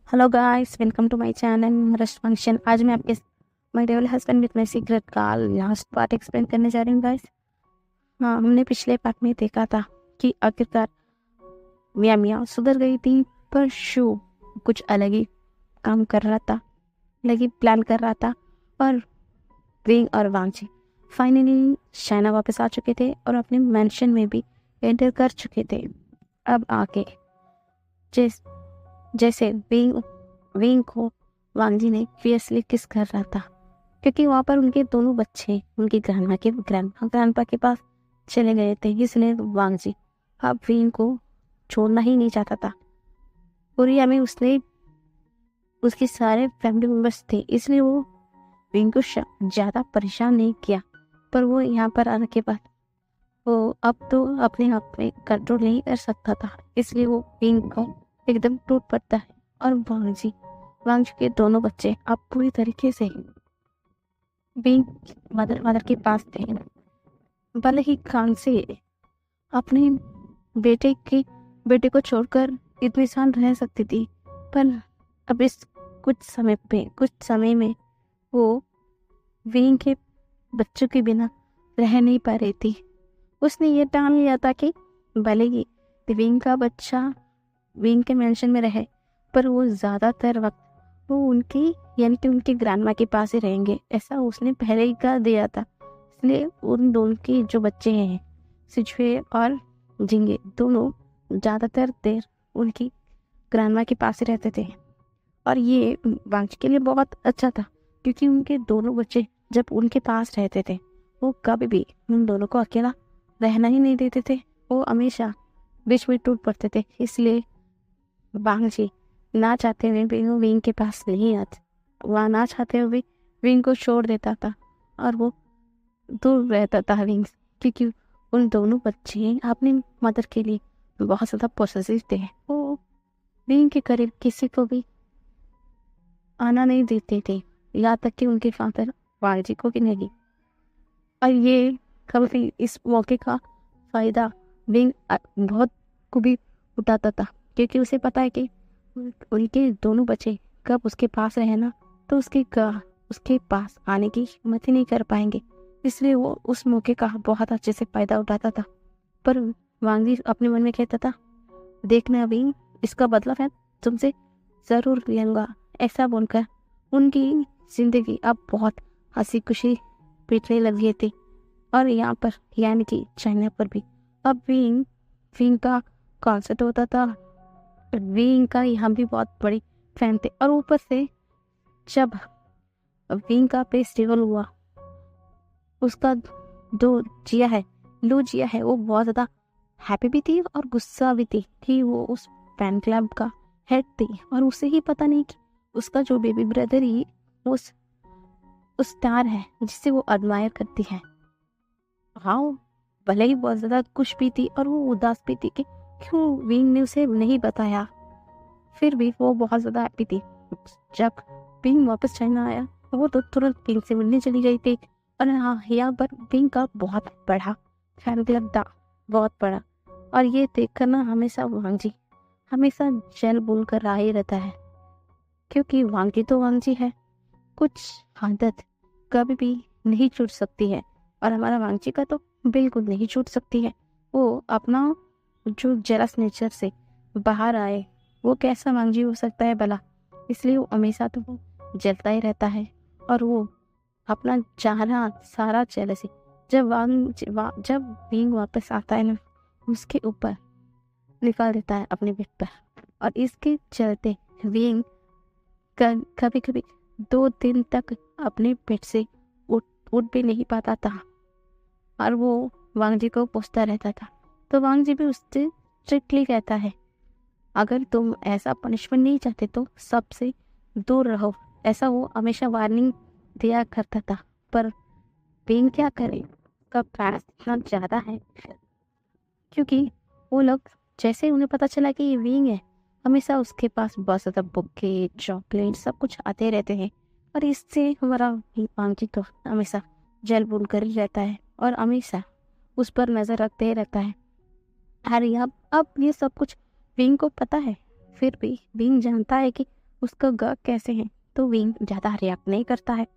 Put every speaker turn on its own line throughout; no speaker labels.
Hello guys, welcome to my channel rust function. आज मैं आपके my devil husband with my secret का last part explain करने जा रही हूँ गाइस। हाँ, हमने पिछले पार्ट में देखा था कि आखिरकार मियाँ मियाँ सुधर गई थी, पर शू कुछ अलग ही काम कर रहा था, अलग ही प्लान कर रहा था। और विंग और वांगजी फाइनली चाइना वापस आ चुके थे और अपने मेंशन में भी एंटर कर चुके थे। अब आके जैसे विंग विंग को वांगजी ने फियर्सली किस कर रहा था, क्योंकि वहाँ पर उनके दोनों बच्चे उनकी ग्रैंडपा के पास चले गए थे। इसलिए वांगजी अब विंग को छोड़ना ही नहीं चाहता था। कोरिया में उसने उसके सारे फैमिली मेंबर्स थे, इसलिए वो विंग को ज़्यादा परेशान नहीं किया। पर वो यहाँ पर आने के बाद वो अब तो अपने आप में कंट्रोल नहीं कर सकता था, इसलिए वो विंग को एकदम टूट पड़ता है। और वांगजी के दोनों बच्चे अब पूरी तरीके से विंग मदर के पास थे। भले ही खान से अपने बेटे को छोड़कर इतने साल रह सकती थी, पर अब इस कुछ समय में वो विंग के बच्चों के बिना रह नहीं पा रही थी। उसने ये ठान लिया था कि भले ही विंग का बच्चा विंग के मेंशन में रहे, पर वो ज़्यादातर वक्त वो उनकी यानी कि उनकी ग्रैंडमा के पास ही रहेंगे, ऐसा उसने पहले ही कर दिया था। इसलिए उन दोनों के जो बच्चे हैं, सिचुए और जिंगे, दोनों ज़्यादातर देर उनकी ग्रैंडमा के पास ही रहते थे। और ये वांगजी के लिए बहुत अच्छा था, क्योंकि उनके दोनों बच्चे जब उनके पास रहते थे वो कभी भी उन दोनों को अकेला रहना ही नहीं देते थे। वो हमेशा बीच में टूट पड़ते थे। इसलिए वांगजी ना चाहते हुए भी वो विंग के पास नहीं आते, वहाँ ना चाहते हुए विंग को छोड़ देता था और वो दूर रहता था विंग से, क्योंकि उन दोनों बच्चे अपनी मदर के लिए बहुत ज़्यादा पॉसेसिव थे। वो विंग के करीब किसी को भी आना नहीं देते थे, यहाँ तक कि उनके फादर वांगजी को भी नहीं। और ये कभी इस मौके का फायदा विंग बहुत को भी उठाता था, क्योंकि उसे पता है कि उनके दोनों बच्चे कब उसके पास रहे ना, तो उसके पास आने की हिम्मत ही नहीं कर पाएंगे। इसलिए वो उस मौके का बहुत अच्छे से फायदा उठाता था। पर वांगजी अपने मन में कहता था, देखना अभी इसका बदला मैं तुमसे ज़रूर लूंगा। ऐसा बोलकर उनकी जिंदगी अब बहुत हंसी खुशी बीतने लगी थी। और यहाँ पर यानी कि चाइना पर भी अब विंग का कॉन्सर्ट होता था। विंग का यहाँ भी बहुत बड़ी फैन थे। और ऊपर से जब विंग का फेस्टिवल हुआ, उसका लू जिया है, वो बहुत ज़्यादा हैप्पी भी थी और गुस्सा भी थी कि वो उस फैन क्लब का हेड थी, और उसे ही पता नहीं कि उसका जो बेबी ब्रदर ही उस स्टार है जिसे वो एडमायर करती है। हाँ, वो भले ही बहुत ज़्यादा खुश भी थी और वो उदास भी थी कि क्यों विंग ने उसे नहीं बताया, फिर भी वो बहुत ज़्यादा हैप्पी थी। जब विंग वापस चाइना आया, वो तो तुरंत विंग से मिलने चली गई थी। और हाँ, यहाँ पर विंग का बहुत बड़ा फैन क्लब था, बहुत बड़ा। और ये देखकर ना हमेशा वांगजी हमेशा जेल बोल कर रहा ही रहता है, क्योंकि वांगजी तो वांगजी है, कुछ आदत कभी भी नहीं छूट सकती है। और हमारा वांगजी का तो बिल्कुल नहीं छूट सकती है। वो अपना जो जरस नेचर से बाहर आए, वो कैसा वांगजी हो सकता है भला। इसलिए वो हमेशा तो वो जलता ही रहता है, और वो अपना चाहना सारा जेलसी जब विंग वापस आता है ना, उसके ऊपर निकाल देता है अपने बेड पर। और इसके चलते विंग कभी कभी 2 दिन तक अपने बेड से उठ भी नहीं पाता था, और वो वांगजी को पूछता रहता था। तो वांगजी भी उससे स्ट्रिक्टली कहता है, अगर तुम ऐसा पनिशमेंट नहीं चाहते तो सबसे दूर रहो, ऐसा वो हमेशा वार्निंग दिया करता था। पर विंग क्या करे, उसका प्यार इतना ज़्यादा है, क्योंकि वो लोग जैसे उन्हें पता चला कि ये विंग है, हमेशा उसके पास बहुत ज़्यादा बुके चॉकलेट सब कुछ आते रहते हैं। और इससे हमारा वांगजी तो हमेशा जल बुन कर ही रहता है और हमेशा उस पर नज़र रखते ही रहता है। अरे अब ये सब कुछ विंग को पता है, फिर भी विंग जानता है कि उसका ग कैसे है। तो विंग ज़्यादा रिएक्ट नहीं करता है,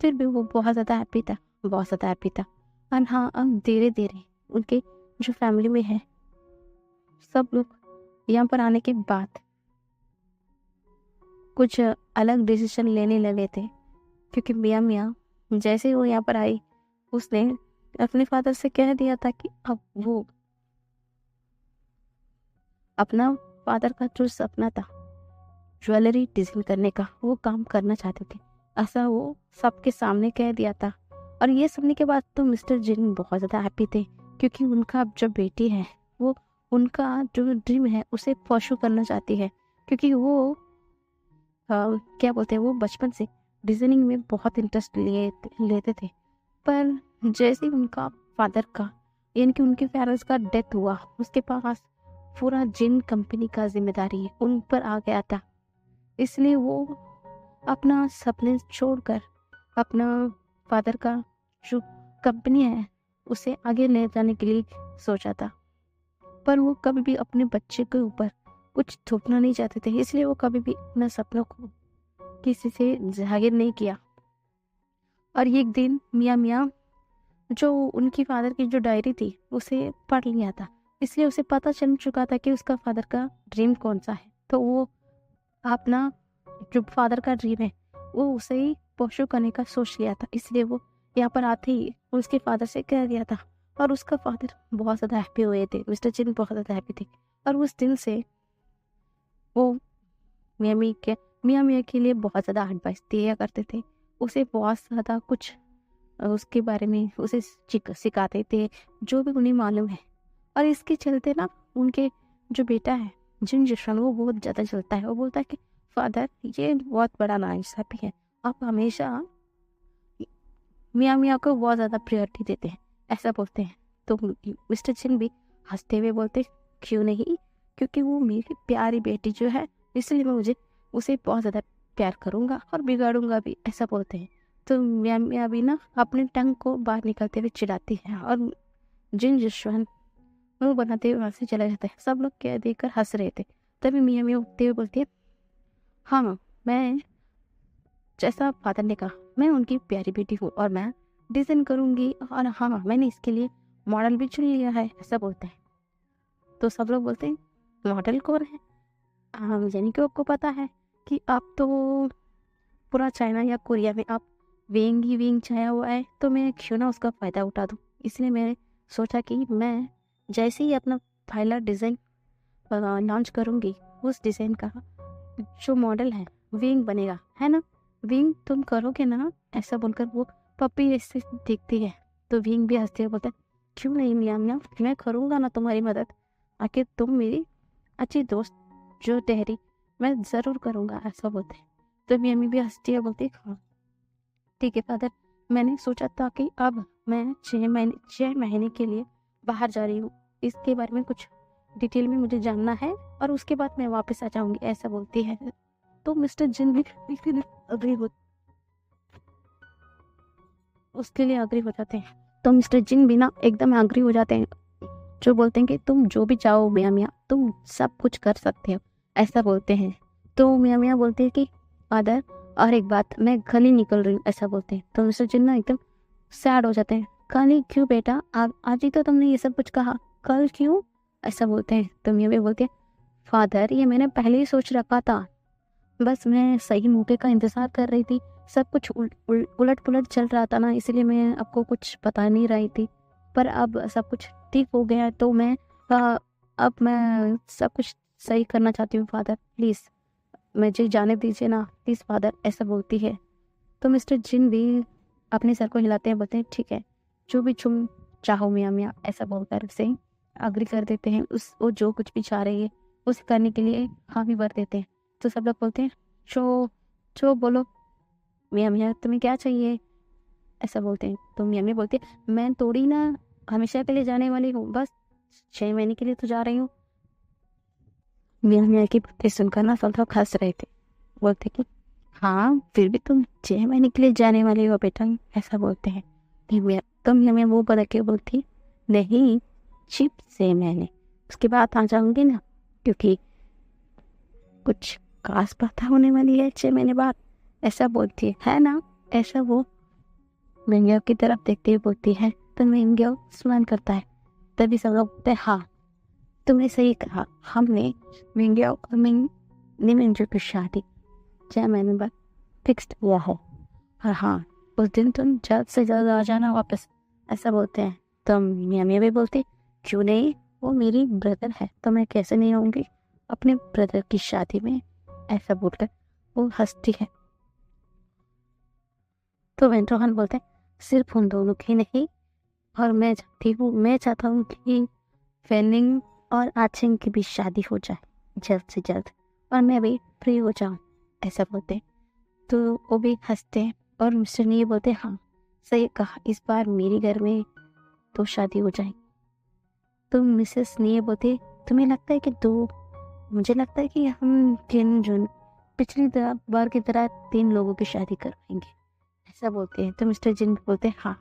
फिर भी वो बहुत ज़्यादा हैप्पी था, बहुत ज़्यादा हैप्पी था। और हाँ, अब धीरे धीरे उनके जो फैमिली में है सब लोग यहाँ पर आने के बाद कुछ अलग डिसीजन लेने लगे थे, क्योंकि मियाँ मियाँ जैसे ही वो यहाँ पर आई, उसने अपने फादर से कह दिया था कि अब वो अपना फादर का जो सपना था ज्वेलरी डिजाइन करने का, वो काम करना चाहते थे, ऐसा वो सबके सामने कह दिया था। और ये सुनने के बाद तो मिस्टर जिन बहुत ज़्यादा हैप्पी थे, क्योंकि उनका जो बेटी है वो उनका जो ड्रीम है उसे परस्यू करना चाहती है, क्योंकि वो क्या बोलते हैं, वो बचपन से डिजाइनिंग में बहुत इंटरेस्ट लेते थे। पर जैसे ही उनका फादर का यानी कि उनके पेरेंट्स का डेथ हुआ, उसके पास पूरा जिन कंपनी का जिम्मेदारी उन पर आ गया था। इसलिए वो अपना सपने छोड़कर अपना फादर का जो कंपनी है उसे आगे ले जाने के लिए सोचा था। पर वो कभी भी अपने बच्चे के ऊपर कुछ थोपना नहीं चाहते थे, इसलिए वो कभी भी अपना सपनों को किसी से जाहिर नहीं किया। और एक दिन मियाँ मियाँ जो उनकी फादर की जो डायरी थी उसे पढ़ लिया था, इसलिए उसे पता चल चुका था कि उसका फादर का ड्रीम कौन सा है। तो वो अपना जो फादर का ड्रीम है वो उसे ही परस्यू करने का सोच लिया था, इसलिए वो यहाँ पर आते ही उसके फादर से कह दिया था। और उसका फादर बहुत ज़्यादा हैप्पी हुए थे, मिस्टर चिन बहुत ज़्यादा हैप्पी थे। और उस दिन से वो मियाँ मियाँ के लिए बहुत ज़्यादा एडवाइस दिया करते थे, उसे बहुत ज़्यादा कुछ उसके बारे में उसे सिखाते थे जो भी उन्हें मालूम है। और इसके चलते ना उनके जो बेटा है जिन जिशन वो बहुत ज़्यादा चलता है। वो बोलता है कि फादर ये बहुत बड़ा नाइंसाफ़ी है, आप हमेशा मियाँ मियाँ को बहुत ज़्यादा प्रायोरिटी देते हैं, ऐसा बोलते हैं। तो मिस्टर चिन भी हंसते हुए बोलते क्यों नहीं, क्योंकि वो मेरी प्यारी बेटी जो है, इसलिए मैं मुझे उसे बहुत ज़्यादा प्यार करूँगा और बिगाड़ूंगा भी, ऐसा बोलते हैं। तो मियाँ मियाँ भी ना अपने टंग को बाहर निकलते हुए चिढ़ाती है और जिन जिशन मुंह बनाते हुए वहाँ से चला जाता है। सब लोग कह देकर हंस रहे थे। तभी मियाँ मियाँ उठते हुए बोलती है हाँ, मैं जैसा फादर ने कहा मैं उनकी प्यारी बेटी हूँ और मैं डिज़ाइन करूँगी, और हाँ मैंने इसके लिए मॉडल भी चुन लिया है, ऐसा बोलते हैं। तो सब लोग बोलते हैं मॉडल कौन है। यानी कि आपको पता है कि आप तो पूरा चाइना या कोरिया में आप विंग ही विंग छाया हुआ है, तो मैं क्यों ना उसका फ़ायदा उठा दूँ। इसलिए मैंने सोचा कि मैं जैसे ही अपना पहला डिज़ाइन लॉन्च करूँगी, उस डिज़ाइन का जो मॉडल है विंग बनेगा, है ना। विंग तुम करोगे ना, ऐसा बोलकर वो पप्पी ऐसे दिखती है। तो विंग भी हंसते हुए बोलता है क्यों नहीं मियाँ मियाँ, मैं करूँगा ना तुम्हारी मदद, आखिर तुम मेरी अच्छी दोस्त जो ठहरी, मैं ज़रूर करूँगा, ऐसा बोलते हैं। तो मियाँ भी हंसती है, बोलती है हाँ ठीक है फादर, मैंने सोचा था कि अब मैं 6 महीने के लिए बाहर जा रही हूँ, इसके बारे में कुछ डिटेल में मुझे जानना है और उसके बाद मैं वापस आ जाऊंगी, ऐसा बोलती है। तो मिस्टर जिन भी अग्री हो उसके लिए अग्री हो जाते हैं। तो मिस्टर जिन भी ना एकदम अग्री हो जाते हैं, जो बोलते हैं कि तुम जो भी चाहो मियाँ मियाँ तुम सब कुछ कर सकते हो, ऐसा बोलते हैं। तो मियाँ मियाँ बोलते हैं कि फादर और एक बात, मैं कल ही निकल रही हूँ, ऐसा बोलते हैं। तो मिस्टर जिन ना एकदम सैड हो जाते हैं, कल ही क्यों बेटा, आज ही तो तुमने ये सब कुछ कहा, कल क्यों, ऐसा बोलते हैं। तो मियाँ मियाँ बोलते हैं फादर ये मैंने पहले ही सोच रखा था, बस मैं सही मौके का इंतज़ार कर रही थी, सब कुछ उलट पुलट चल रहा था ना, इसलिए मैं आपको कुछ बता नहीं रही थी। पर अब सब कुछ ठीक हो गया है, तो अब मैं सब कुछ सही करना चाहती हूँ फादर, प्लीज़ मुझे जाने दीजिए ना प्लीज़ फादर, ऐसा बोलती है। तो मिस्टर जिन भी अपने सर को हिलाते हैं, बोलते हैं ठीक है जो भी तुम चाहो मियाँ मियाँ, ऐसा बोलकर उसे अग्री कर देते हैं। वो जो कुछ भी चाह रही है उसे करने के लिए हामी भर देते हैं। तो सब लोग बोलते हैं जो जो बोलो मियाँ मियाँ तुम्हें क्या चाहिए, ऐसा बोलते हैं। तो मियाँ मियाँ बोलते हैं मैं थोड़ी ना हमेशा के लिए जाने वाली हूँ, बस 6 महीने के लिए तो जा रही हूँ। मियाँ मियाँ की बातें सुनकर ना सब लोग हंस रहे थे, बोलते कि हाँ फिर भी तुम 6 महीने के लिए जाने वाली हो बेटा, ऐसा बोलते हैं। तो मियाँ मियाँ वो बता के बोलती नहीं सिर्फ 6 महीने, उसके बाद आ जाऊंगी ना, क्योंकि कुछ काश पता होने वाली है 6 महीने बाद, ऐसा बोलती है ना। ऐसा वो मिंगेओ की तरफ देखते हुए बोलती है। तो मिंगेओ स्माइल करता है। तभी सब लोग बोलते हैं, हाँ तुमने सही कहा, हमने मिंगेओ और मिंजू की शादी 6 महीने बाद फिक्स किया है। और हाँ, उस दिन तुम जल्द से जल्द आ जाना वापस, ऐसा बोलते हैं। तो मियाँ मियाँ भी बोलती, क्यों नहीं, वो मेरी ब्रदर है तो मैं कैसे नहीं आऊँगी अपने ब्रदर की शादी में, ऐसा बोलकर वो हंसती है। तो वेंट्रोहन बोलते हैं, सिर्फ उन दोनों की नहीं, और मैं चाहता हूँ कि फेनिंग और आचिंग की भी शादी हो जाए जल्द से जल्द, और मैं भी फ्री हो जाऊँ, ऐसा बोलते हैं। तो वो भी हंसते हैं और मिस्टर नी बोलते हैं, हाँ सही कहा, इस बार मेरे घर में तो शादी हो जाए। तो मिसेस नी बोलते, तुम्हें लगता है कि मुझे लगता है कि हम 3 जून पिछली बार की तरह 3 लोगों की शादी करवाएंगे, ऐसा बोलते हैं। तो मिस्टर जिन बोलते हैं, हाँ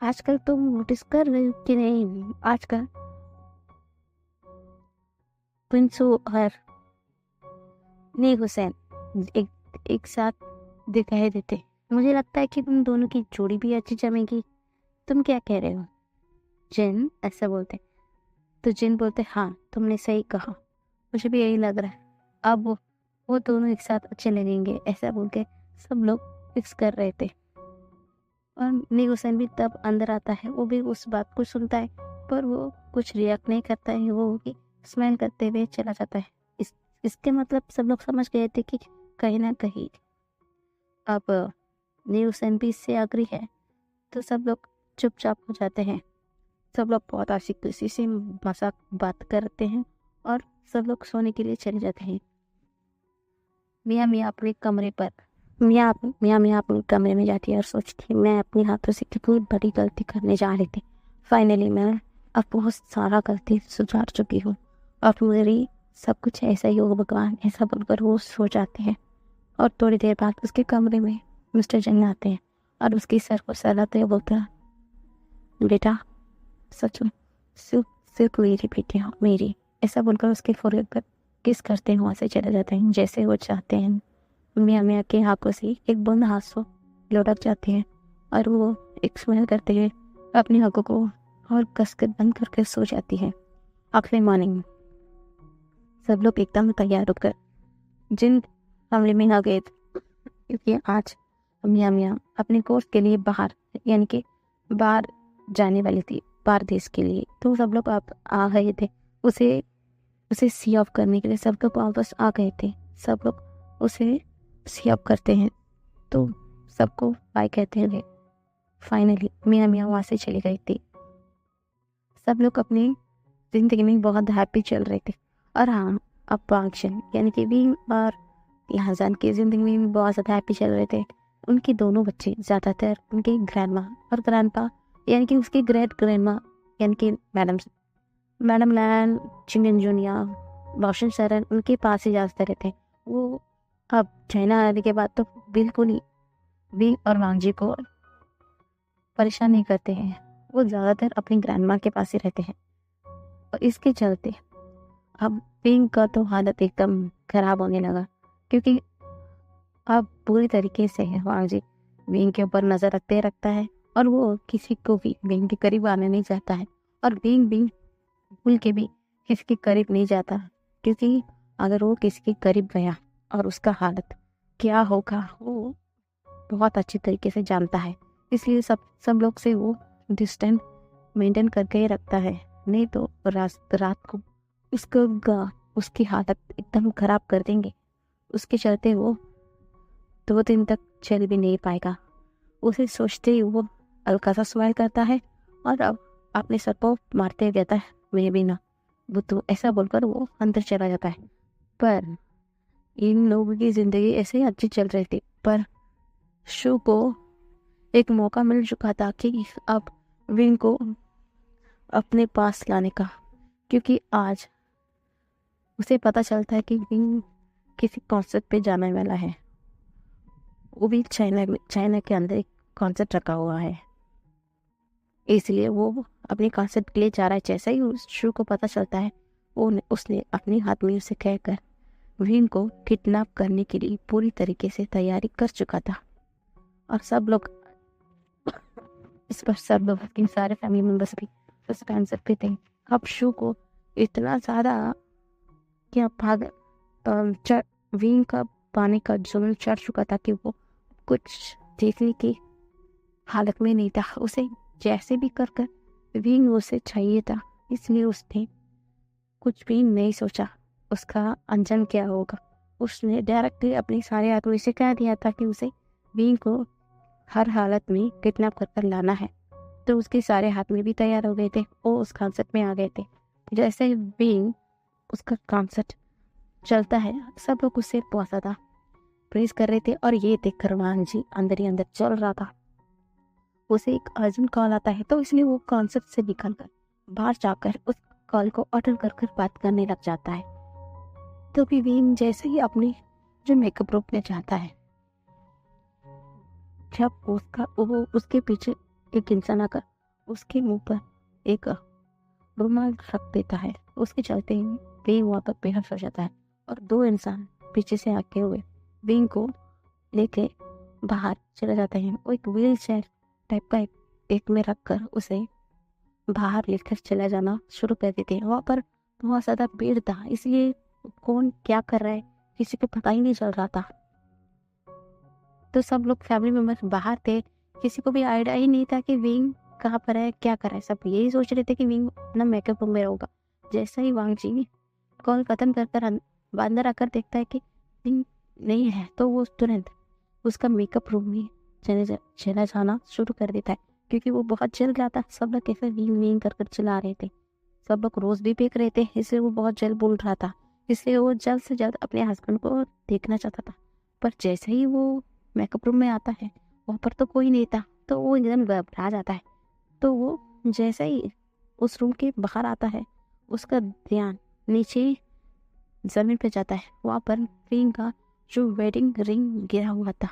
आजकल तुम नोटिस कर रहे हो कि नहीं, आजकल प्रिंसू और नी हुसैन एक साथ दिखाई देते। मुझे लगता है कि तुम दोनों की जोड़ी भी अच्छी जमेगी, तुम क्या कह रहे हो जिन, ऐसा बोलते। तो जिन बोलते, हाँ तुमने सही कहा, मुझे भी यही लग रहा है, अब वो दोनों एक साथ अच्छे लगेंगे, ऐसा बोल के सब लोग फिक्स कर रहे थे। और नी हुसैन भी तब अंदर आता है, वो भी उस बात को सुनता है, पर वो कुछ रिएक्ट नहीं करता है, वो भी स्माइल करते हुए चला जाता है। इसके मतलब सब लोग समझ गए थे कि कहीं ना कहीं अब नी हुसैन भी इससे अग्री है। तो सब लोग चुपचाप हो जाते हैं। सब लोग बहुत आशी खुशी से मजाक बात करते हैं और सब लोग सोने के लिए चले जाते हैं। मियाँ मियाँ अपने कमरे पर मियाँ मियाँ अपने कमरे में जाती है और सोचती है, मैं अपने हाथों से कितनी बड़ी गलती करने जा रही थी। फाइनली मैं अब बहुत सारा गलती सुधार चुकी हूँ और मेरी सब कुछ ऐसा ही हो भगवान, ऐसा बोलकर वो सो जाते हैं। और थोड़ी देर बाद उसके कमरे में मिस्टर जंग आते हैं और उसके सर को सहलाते हुए बोलता है, बेटा सच में सिर्फ मेरी बेटी हो मेरी, ऐसा बोलकर उसके फोrehead पर किस करते हैं, वहाँ से चले जाते हैं जैसे वो चाहते हैं। मियाँ मियाँ के आंखों से एक बूंद आंसू लुढ़क जाते हैं और वो एक स्माइल करते हुए अपनी आंखों को और कसकर बंद करके सो जाती है। अगले मॉर्निंग सब लोग एकदम तैयार होकर जिन कमरे में आ गए थे, क्योंकि आज मियाँ मियाँ अपने कोर्स के लिए बाहर यानी कि बाहर जाने वाली थी, बाहर देश के लिए। तो सब लोग आप आ गए थे उसे सी ऑफ करने के लिए, सब लोग वापस आ गए थे। सब लोग उसे सी ऑफ करते हैं तो सबको बाय कहते हुए फाइनली मियाँ मियाँ वहाँ से चली गई थी। सब लोग अपनी जिंदगी में बहुत हैप्पी चल रहे थे। और हाँ, अब फंक्शन यानी कि विंग और यहाजान की जिंदगी में बहुत ज़्यादा हैप्पी चल रहे थे। उनके दोनों बच्चे ज़्यादातर उनके ग्रैंड माँ और ग्रैंडपा यानी कि उसकी ग्रेट ग्रैंड माँ यानी कि मैडम लैन चिंगन जूनिया रोशन सरन उनके पास ही जाते रहते। वो अब चाइना आने के बाद तो बिल्कुल ही विंग और वांगजी को परेशान नहीं करते हैं, वो ज़्यादातर अपनी ग्रैंड माँ के पास ही रहते हैं। और इसके चलते अब विंग का तो हालत एकदम खराब होने लगा, क्योंकि अब पूरी तरीके से वांगजी विंग के ऊपर नज़र रखता है और वो किसी को भी विंग के करीब आने नहीं चाहता है। और विंग भूल के भी किसी के करीब नहीं जाता, क्योंकि अगर वो किसी के करीब गया और उसका हालत क्या होगा वो बहुत अच्छी तरीके से जानता है। इसलिए सब लोग से वो डिस्टेंस मेंटेन करके ही रखता है, नहीं तो रात को उसकी हालत एकदम खराब कर देंगे। उसके चलते वो 2 दिन तक चल भी नहीं पाएगा। उसे सोचते ही वो हल्का सा स्माइल करता है और अब अपने सर को मारते हुए कहता है, मैं भी ना वो तो, ऐसा बोलकर वो अंदर चला जाता है। पर इन लोगों की जिंदगी ऐसे ही अच्छी चल रही थी, पर शू को एक मौका मिल चुका था कि अब विंग को अपने पास लाने का, क्योंकि आज उसे पता चलता है कि विंग किसी कॉन्सर्ट पे जाने वाला है। वो भी चाइना के अंदर एक कॉन्सर्ट रखा हुआ है, इसलिए वो अपने कॉन्सर्ट के लिए जा रहा है। जैसा ही उस शू को पता चलता है उसने अपने हाथ में उसे कहकर विन को किडनैप करने के लिए पूरी तरीके से तैयारी कर चुका था। और सब लोग इस पर सब लोग के सारे फैमिली मेंबर्स भी उस कैंसर पे थे। अब शू को इतना ज़्यादा क्या भाग विन का पाने का जुनून चढ़ चुका था कि वो कुछ देखने की हालत में नहीं था। उसे जैसे भी कर कर विन उसे चाहिए था, इसलिए उसने कुछ भी नहीं सोचा उसका अंजाम क्या होगा। उसने डायरेक्टली अपने सारे आदमी से कह दिया था कि उसे विन को हर हालत में किडनैप कर कर लाना है। तो उसके सारे हाथ में भी तैयार हो गए थे, वो उस कॉन्सर्ट में आ गए थे। जैसे ही विन उसका कॉन्सर्ट चलता है, सब लोग उससे बहुत ज़्यादा प्रेज कर रहे थे। और ये देखकर वांग जी अंदर ही अंदर चल रहा था। उसे एक अर्जेंट कॉल आता है, तो इसलिए वो कॉन्सर्ट से निकलकर बाहर जाकर उस कॉल को अटेंड कर कर बात करने लग जाता है। तो भी विन जैसे ही अपने जो मेकअप रूम में जाता है, जब वो उसके पीछे एक इंसान आकर उसके मुंह पर एक रुमाल रख देता है। उसके चलते ही विंग वहाँ पर बेहोश हो जाता है और दो इंसान पीछे से आके हुए विंग को लेके बाहर चले जाते हैं। वो एक व्हील चेयर टाइप का एक में रख कर उसे बाहर लेकर चला जाना शुरू कर देते हैं। वहाँ पर बहुत ज़्यादा भीड़ था, इसलिए कौन क्या कर रहा है किसी को पता ही नहीं चल रहा था। तो सब लोग फैमिली मेम्बर्स बाहर थे, किसी को भी आइडिया ही नहीं था कि विंग कहाँ पर है, क्या कर रहा है। सब यही सोच रहे थे कि विंग अपना मेकअप रूम में होगा। जैसे ही वांग जी कॉल खत्म कर कर अंदर आकर देखता है कि विंग नहीं है, तो वो तुरंत उसका मेकअप रूम में चला जाना शुरू कर देता है, क्योंकि वो बहुत जल रहा था। सब लोग कैसे विंग विंग कर कर चला रहे थे, सब लोग रोज भी देख रहे थे, इसलिए वो बहुत जल्द बोल रहा था। इसलिए वो जल्द से जल्द अपने हस्बैंड को देखना चाहता था। पर जैसे ही वो मेकअप रूम में आता है, वहाँ पर तो कोई नहीं था, तो वो एकदम घबरा जाता है। तो वो जैसे ही उस रूम के बाहर आता है, उसका ध्यान नीचे जमीन पे जाता है। वहाँ पर विंग का जो वेडिंग रिंग गिरा हुआ था,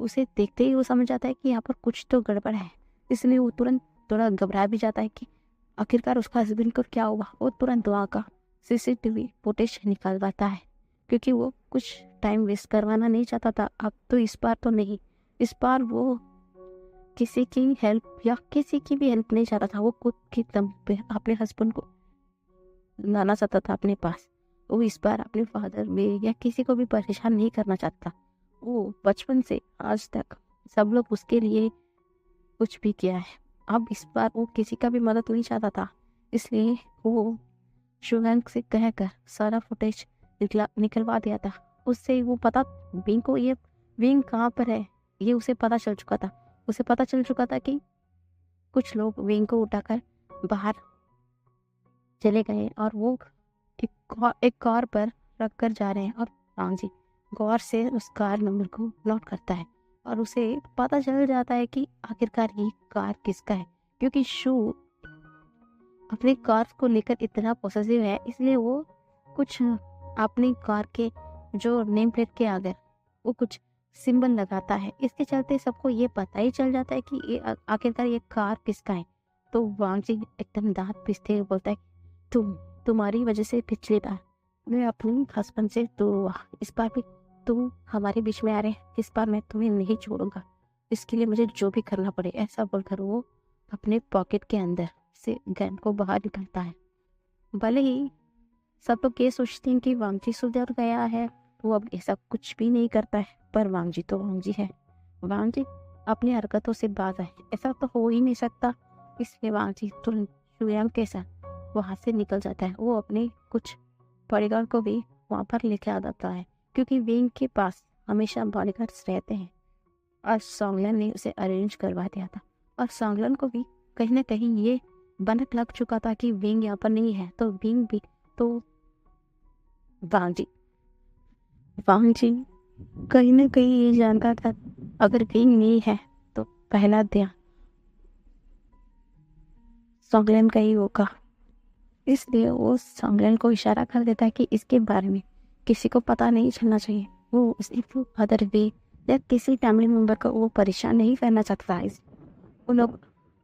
उसे देखते ही वो समझ जाता है कि यहाँ पर कुछ तो गड़बड़ है। इसलिए वो तुरंत थोड़ा घबरा भी जाता है कि आखिरकार उसका हस्बैंड को क्या हुआ। वो तुरंत वहाँ का CCTV फुटेज निकालवाता है, क्योंकि वो कुछ टाइम वेस्ट करवाना नहीं चाहता था। अब तो इस बार तो नहीं, इस बार वो किसी की हेल्प या किसी की भी हेल्प नहीं चाहता था। वो खुद की दम पे अपने हस्बैंड को लाना चाहता था अपने पास। वो इस बार अपने फादर में या किसी को भी परेशान नहीं करना चाहता। वो बचपन से आज तक सब लोग उसके लिए कुछ भी किया है, अब इस बार वो किसी का भी मदद नहीं चाहता था। इसलिए वो शुभंक से कहकर सारा फुटेज निकलवा दिया था। उससे वो पता विंग को ये विंग कहाँ पर है ये उसे पता चल चुका था। उसे पता चल चुका था कि कुछ लोग विंग को उठाकर बाहर चले गए और वो एक कार पर रख कर जा रहे हैं। और राम जी गौर से उस कार नंबर को नोट करता है और उसे पता चल जाता है कि आखिरकार ये कार किसका है, क्योंकि शू अपनी कार को लेकर इतना पॉसेसिव है। इसलिए वो कुछ अपनी कार के जो नेम प्लेट के आगे वो कुछ सिंबल लगाता है। इसके चलते सबको ये पता ही चल जाता है कि ये आखिरकार ये कार किसका है। तो वांग जी एकदम दांत पीसते हुए बोलता है, तुम्हारी वजह से पिछली बार मैं अपने हस्बैंड से, तो इस बार भी तुम हमारे बीच में आ रहे, इस बार मैं तुम्हें नहीं छोड़ूंगा, इसके लिए मुझे जो भी करना पड़े। ऐसा बोलकर वो अपने पॉकेट के अंदर से गन को बाहर निकालता है। भले ही सब लोग ये सोचते हैं कि वांगजी सुधर गया है, वो अब ऐसा कुछ भी नहीं करता है, पर वांगजी तो वांगजी है। वांगजी अपनी हरकतों से बाज है, ऐसा तो हो ही नहीं सकता। इसलिए वांगजी तुरंत शुयांग के साथ वहाँ से निकल जाता है। वो अपने कुछ बॉडीगार्ड को भी वहाँ पर लेके आ जाता है, क्योंकि विंग के पास हमेशा बॉडीगार्ड्स रहते हैं और सॉन्गलन ने उसे अरेंज करवा दिया था। और सॉन्गलन को भी कहीं ना कहीं ये बनक लग चुका था कि विंग यहाँ पर नहीं है, तो विंग भी तो वांग जी कहीं ना कहीं ये जानता था अगर विंग नहीं है तो पहला ध्यान सॉन्गलन का ही होगा। इसलिए वो सॉन्गलन को इशारा कर देता है कि इसके बारे में किसी को पता नहीं चलना चाहिए। वो सिर्फ अदर वे या किसी फैमिली मेम्बर को वो परेशान नहीं करना चाहता है। वो लोग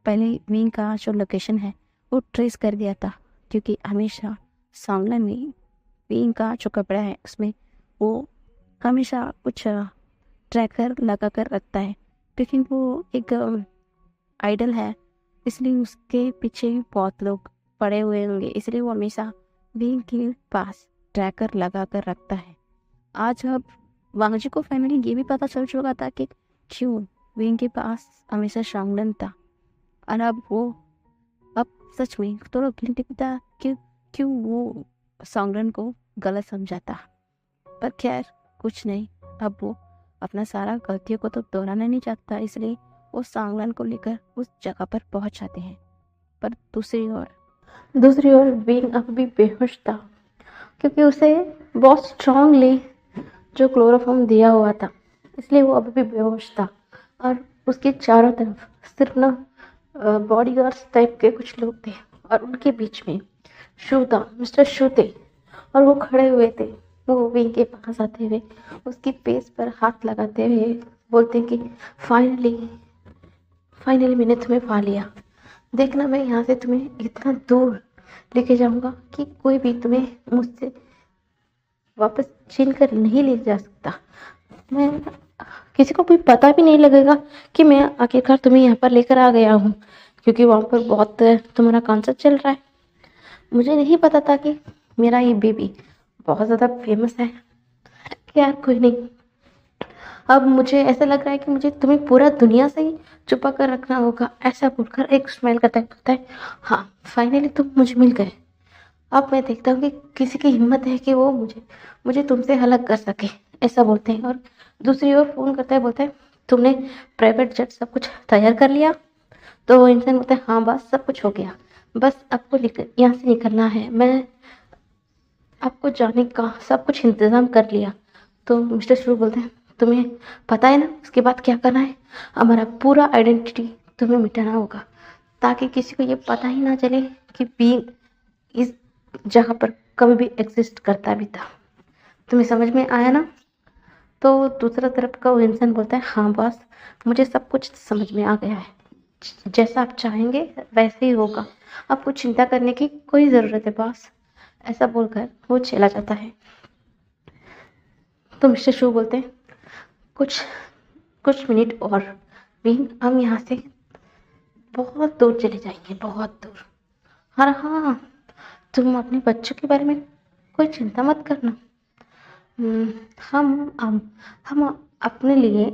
पहले विंग का जो लोकेशन है वो ट्रेस कर दिया था, क्योंकि हमेशा सॉन्गलन ने विंग का जो कपड़ा है उसमें वो हमेशा कुछ ट्रैकर लगा कर रखता है, क्योंकि वो एक आइडल है, इसलिए उसके पीछे भी बहुत लोग पड़े हुए होंगे, इसलिए वो हमेशा विंग के पास ट्रैकर लगा कर रखता है। आज अब वांगजी को फाइनली ये भी पता चल चुका था कि क्यों विंग के पास हमेशा शॉन्गलन था, और अब सच में थोड़ा गिल्टी था कि क्यों वो सॉन्गलन को गलत समझाता। पर खैर कुछ नहीं, अब वो अपना सारा गलतियों को तो दोहराना नहीं चाहता, इसलिए वो सॉन्गलन को लेकर उस जगह पर पहुंच जाते हैं। पर दूसरी ओर विंग अब भी बेहोश था, क्योंकि उसे बहुत स्ट्रांगली जो क्लोरोफॉर्म दिया हुआ था, इसलिए वो अभी भी बेहोश था। और उसके चारों तरफ सिर्फ ना बॉडीगार्ड्स टाइप के कुछ लोग थे, और उनके बीच में शू था, मिस्टर शू थे, और वो खड़े हुए थे। वो विंग के पास आते हुए उसकी फेस पर हाथ लगाते हुए बोलते हैं कि फाइनली मैंने तुम्हें पा लिया। देखना, मैं यहाँ से तुम्हें इतना दूर लेके जाऊंगा कि कोई भी तुम्हें मुझसे वापस छीन कर नहीं ले जा सकता। मैं किसी को भी पता भी नहीं लगेगा कि मैं आखिरकार तुम्हें यहाँ पर लेकर आ गया हूँ, क्योंकि वहाँ पर बहुत तुम्हारा कॉन्सर्ट चल रहा है। मुझे नहीं पता था कि मेरा ये बेबी बहुत ज़्यादा फेमस है। यार कोई नहीं, अब मुझे ऐसा लग रहा है कि मुझे तुम्हें पूरा दुनिया से ही छुपा कर रखना होगा। ऐसा बोलकर एक स्माइल करता है, हाँ फाइनली तुम मुझे मिल गए। अब मैं देखता हूँ कि किसी की हिम्मत है कि वो मुझे तुमसे अलग कर सके। ऐसा बोलते हैं, और दूसरी ओर फ़ोन करता है, बोलता है तुमने प्राइवेट जेट सब कुछ तैयार कर लिया? तो वो इंसान बोलता है हाँ बस सब कुछ हो गया, बस आपको यहाँ से निकलना है, मैं आपको जाने का सब कुछ इंतज़ाम कर लिया। तो मिस्टर शू बोलते हैं तुम्हें पता है ना उसके बाद क्या करना है? हमारा पूरा आइडेंटिटी तुम्हें मिटाना होगा, ताकि किसी को ये पता ही ना चले कि बीइंग इस जगह पर कभी भी एग्जिस्ट करता भी था। तुम्हें समझ में आया ना? तो दूसरा तरफ का वो इंसान बोलता है हाँ बॉस, मुझे सब कुछ समझ में आ गया है, जैसा आप चाहेंगे वैसे ही होगा, आपको चिंता करने की कोई ज़रूरत है बॉस। ऐसा बोलकर वो चला जाता है। तो मिस्टर शू बोलते हैं कुछ मिनट और विंग, हम यहाँ से बहुत दूर चले जाएंगे, बहुत दूर। हाँ हाँ, तुम अपने बच्चों के बारे में कोई चिंता मत करना। हम्म, हम अपने लिए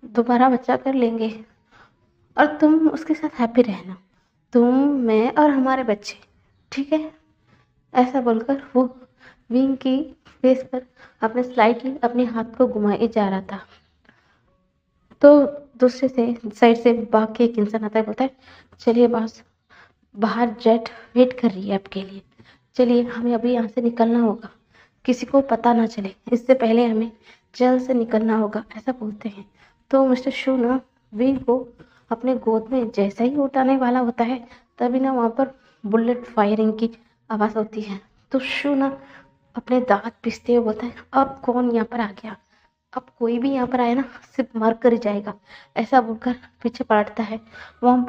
दोबारा बच्चा कर लेंगे, और तुम उसके साथ हैप्पी रहना, तुम, मैं और हमारे बच्चे, ठीक है? ऐसा बोलकर वो विंग की फेस पर अपने स्लाइटली अपने हाथ को घुमाए जा रहा था। तो दूसरे से साइड से भाग के एक इंसान आता है, बोलता है चलिए बॉस, बाहर जेट वेट कर रही है आपके लिए, चलिए हमें अभी यहाँ से निकलना होगा, किसी को पता ना चले, इससे पहले हमें जल्द से निकलना होगा। ऐसा बोलते हैं। तो मिस्टर शू ना विंग को अपने गोद में जैसा ही उठाने वाला होता है, तभी ना वहाँ पर बुलेट फायरिंग की आवाज़ होती है। तो शू ना अपने दांत पीसते हुए बोलता है अब कौन यहाँ पर आ गया, अब कोई भी यहाँ पर आए ना सिर्फ मर कर ही जाएगा। ऐसा बोलकर पीछे पलटता है। वहाँ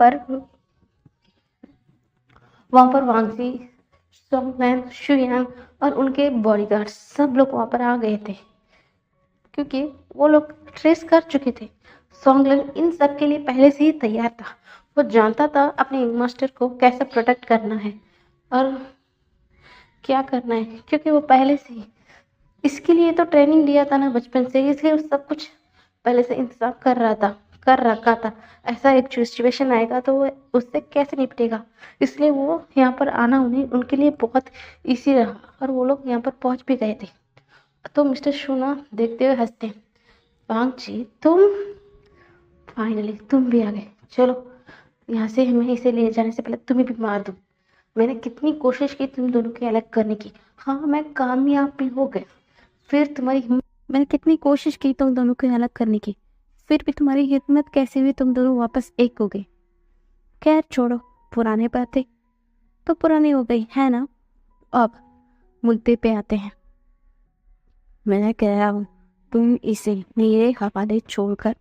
पर वांगजी, सोंगलैन, शुयांग और उनके बॉडीगार्ड सब लोग वहाँ पर आ गए थे, क्योंकि वो लोग ट्रेस कर चुके थे। सोंगलैन इन सब के लिए पहले से ही तैयार था, वो जानता था अपने मास्टर को कैसे प्रोटेक्ट करना है और क्या करना है, क्योंकि वो पहले से ही इसके लिए तो ट्रेनिंग लिया था ना बचपन से, इसलिए वो सब कुछ पहले से इंतजाम कर रखा था। ऐसा एक सिचुएशन आएगा तो वो उससे कैसे निपटेगा, इसलिए वो यहाँ पर आना उनके लिए बहुत इजी रहा, और वो लोग यहाँ पर पहुँच भी गए थे। तो मिस्टर शूना देखते हुए हंसते हैं, वांग जी फाइनली तुम भी आ गए, चलो यहाँ से हमें इसे ले जाने से पहले तुम्हें भी मार दूँ। मैंने कितनी कोशिश की तुम दोनों के अलग करने की, हाँ मैं कामयाब भी हो गया, फिर तुम्हारी मैंने कितनी कोशिश की तुम दोनों को अलग करने की, फिर भी तुम्हारी हिम्मत कैसे हुई, तुम दोनों वापस एक हो गए। खैर छोड़ो, पुरानी बातें तो पुरानी हो गई है ना। अब मुद्दे पे आते हैं। मैंने कह रहा हूँ तुम इसे मेरे हवाले छोड़कर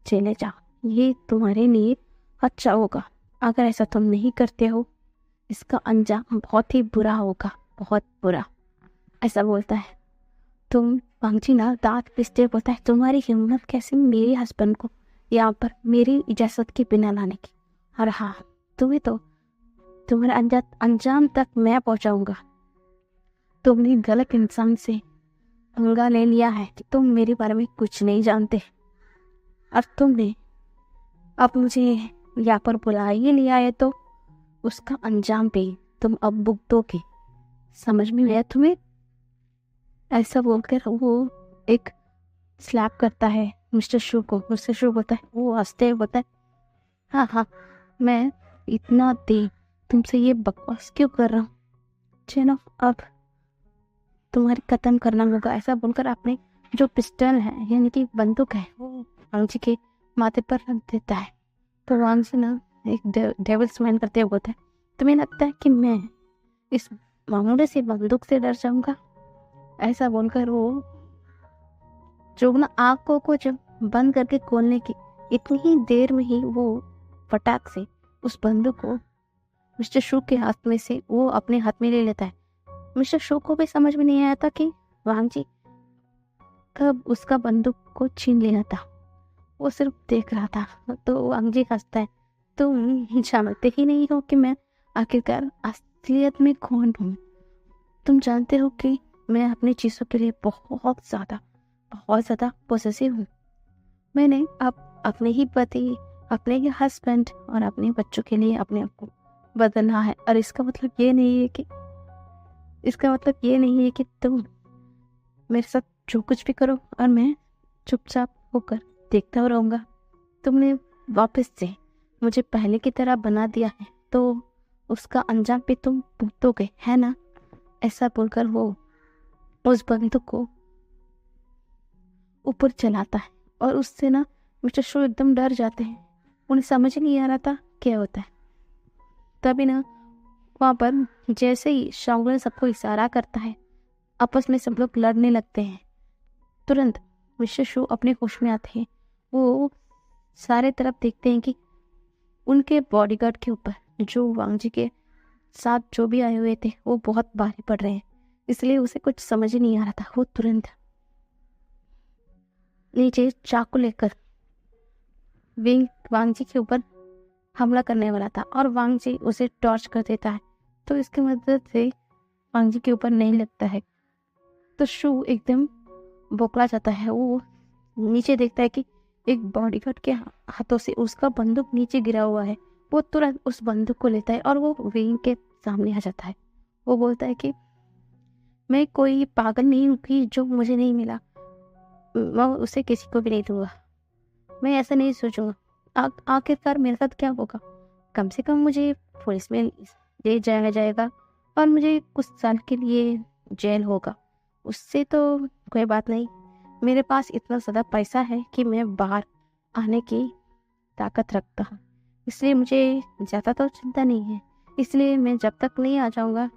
चले जाओ, ये तुम्हारे लिए अच्छा होगा। अगर ऐसा तुम नहीं करते हो, इसका अंजाम बहुत ही बुरा होगा, बहुत बुरा। ऐसा बोलता है। तुम वांगजी ना दांत पिसते बोलता है, तुम्हारी हिम्मत कैसे मेरे हस्बैंड को यहाँ पर मेरी इजाजत के बिना लाने की, और हाँ, तुम्हें तो तुम्हारे अंजाम तक मैं पहुंचाऊंगा। तुमने गलत इंसान से पंगा ले लिया है, तुम मेरे बारे में कुछ नहीं जानते, और तुमने अब मुझे यहाँ पर बुला ही लिया है तो उसका अंजाम पे तुम अब भुगतोगे, समझ में आया तुम्हें? ऐसा बोलकर वो एक स्लैप करता है मिस्टर शू को। मिस्टर शू बोलता है, वो हंसते हुए बोलता है, हाँ हाँ, मैं इतना देर तुमसे ये बकवास क्यों कर रहा हूँ, चलो अब तुम्हारी कत्ल करना होगा। ऐसा बोलकर आपने जो पिस्टल है यानी कि बंदूक है वो वांगजी के माथे पर रख देता है। तो वांगजी ना एक डेविल स्माइल करते हुए बोलता है, तुम्हें लगता है कि मैं इस मामूली सी बंदूक से डर जाऊंगा? ऐसा बोलकर वो जो ना आंखों को जब बंद करके खोलने की इतनी ही देर में ही वो फटाक से उस बंदूक को मिस्टर शू के हाथ में से वो अपने हाथ में ले लेता है। मिस्टर शू को भी समझ में नहीं आया था कि वांगजी कब उसका बंदूक को छीन लेना था, वो सिर्फ देख रहा था। तो वांगजी हंसता है, तुम जानते ही नहीं हो कि मैं आखिरकार असलियत में कौन हूँ। तुम जानते हो कि मैं अपनी चीज़ों के लिए बहुत ज़्यादा पॉसेसिव हूँ। मैंने अब अपने ही पति, अपने ही हस्बैंड और अपने बच्चों के लिए अपने आप को बदलना है। और इसका मतलब ये नहीं है कि तुम मेरे साथ जो कुछ भी करो और मैं चुपचाप होकर देखता रहूँगा। तुमने वापस से मुझे पहले की तरह बना दिया है तो उसका अंजाम पे तुम भुगतोगे, है ना? ऐसा बोलकर वो उस बंदूक को ऊपर चलाता है और उससे ना मिस्टर शो एकदम डर जाते हैं। उन्हें समझ नहीं आ रहा था क्या होता है। तभी ना वहाँ पर जैसे ही शाओलिन सबको इशारा करता है, आपस में सब लोग लड़ने लगते हैं। तुरंत मिस्टर शो अपने होश में आते हैं। वो सारे तरफ देखते हैं कि उनके बॉडीगार्ड के ऊपर जो वांगजी के साथ जो भी आए हुए थे वो बहुत भारी पड़ रहे हैं, इसलिए उसे कुछ समझ ही नहीं आ रहा था। वो तुरंत नीचे चाकू लेकर वांगजी के ऊपर हमला करने वाला था और वांगजी उसे टॉर्च कर देता है। तो इसकी मदद से वांगजी के ऊपर नहीं लगता है। तो शू एकदम बौखला जाता है। वो नीचे देखता है कि एक बॉडीगार्ड के हाथों से उसका बंदूक नीचे गिरा हुआ है। वो तुरंत उस बंदूक को लेता है और वो विंग के सामने आ जाता है। वो बोलता है कि मैं कोई पागल नहीं हूँ कि जो मुझे नहीं मिला मैं उसे किसी को भी नहीं दूंगा। मैं ऐसा नहीं सोचूंगा। आखिरकार मेरे साथ क्या होगा? कम से कम मुझे पुलिस में ले जाया जाएगा और मुझे कुछ साल के लिए जेल होगा, उससे तो कोई बात नहीं। मेरे पास इतना ज़्यादा पैसा है कि मैं बाहर आने की ताकत रखता हूँ, इसलिए मुझे ज़्यादा तो चिंता नहीं है। इसलिए मैं जब तक नहीं आ जाऊँगा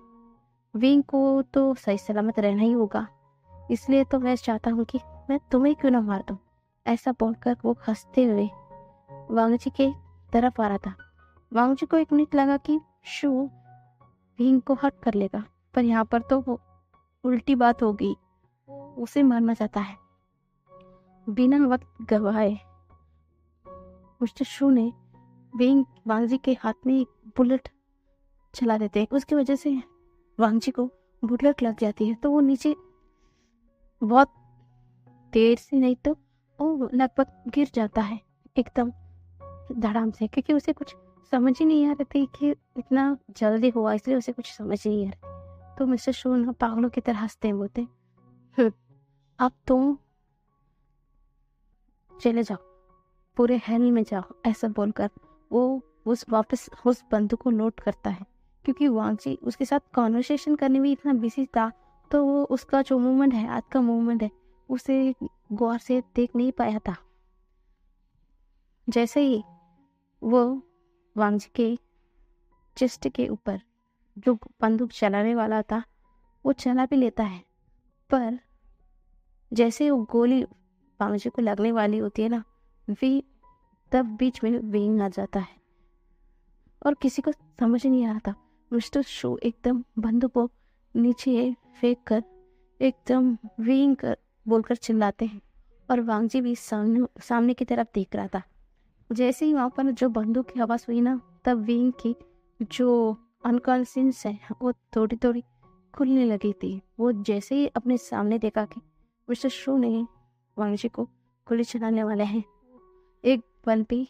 विंग को तो सही सलामत रहना ही होगा। इसलिए तो मैं चाहता हूँ कि मैं तुम्हें क्यों ना मार दूँ। ऐसा बोलकर वो हंसते हुए वांगजी के तरफ आ रहा था। वांगजी को एक मिनट लगा कि शू विंग को हट कर लेगा, पर यहाँ पर तो वो उल्टी बात हो गई। उसे मारना चाहता है। बिना वक्त गवाए मिस्टर शू ने वांगजी के हाथ में एक बुलेट चला देते हैं। उसकी वजह से वांगजी को बुलेट लग जाती है तो वो नीचे बहुत देर से नहीं तो वो लगभग गिर जाता है एकदम धड़ाम से, क्योंकि उसे कुछ समझ ही नहीं आ रही थी कि इतना जल्दी हुआ, इसलिए उसे कुछ समझ ही नहीं आ रही। तो मिस्टर शू ना पागलों की तरह हंसते हैं, बोलते अब तुम चले जाओ, पूरे हेल में जाओ। ऐसा बोलकर वो वापस उस बंदूक को लोड करता है, क्योंकि वांगजी उसके साथ कॉन्वर्सेशन करने में इतना बिजी था तो वो उसका जो मूवमेंट है, हाथ का मूवमेंट है, उसे गौर से देख नहीं पाया था। जैसे ही वो वांगजी के चेस्ट के ऊपर जो बंदूक चलाने वाला था वो चला भी लेता है, पर जैसे वो गोली वांगजी को लगने वाली होती है ना, तब बीच में विंग आ जाता है और किसी को समझ नहीं आ रहा था। मिस्टर शू एकदम बंदूक को नीचे फेंक कर एकदम विंग बोलकर चिल्लाते हैं और वांग जी भी सामने सामने की तरफ देख रहा था। जैसे ही वहाँ पर जो बंदूक की आवाज़ हुई ना, तब विंग की जो अनकॉन्शियस है वो थोड़ी थोड़ी खुलने लगी थी। वो जैसे ही अपने सामने देखा कि मिस्टर शू ने वांग जी को गोली चलाने वाले हैं, एक पल भी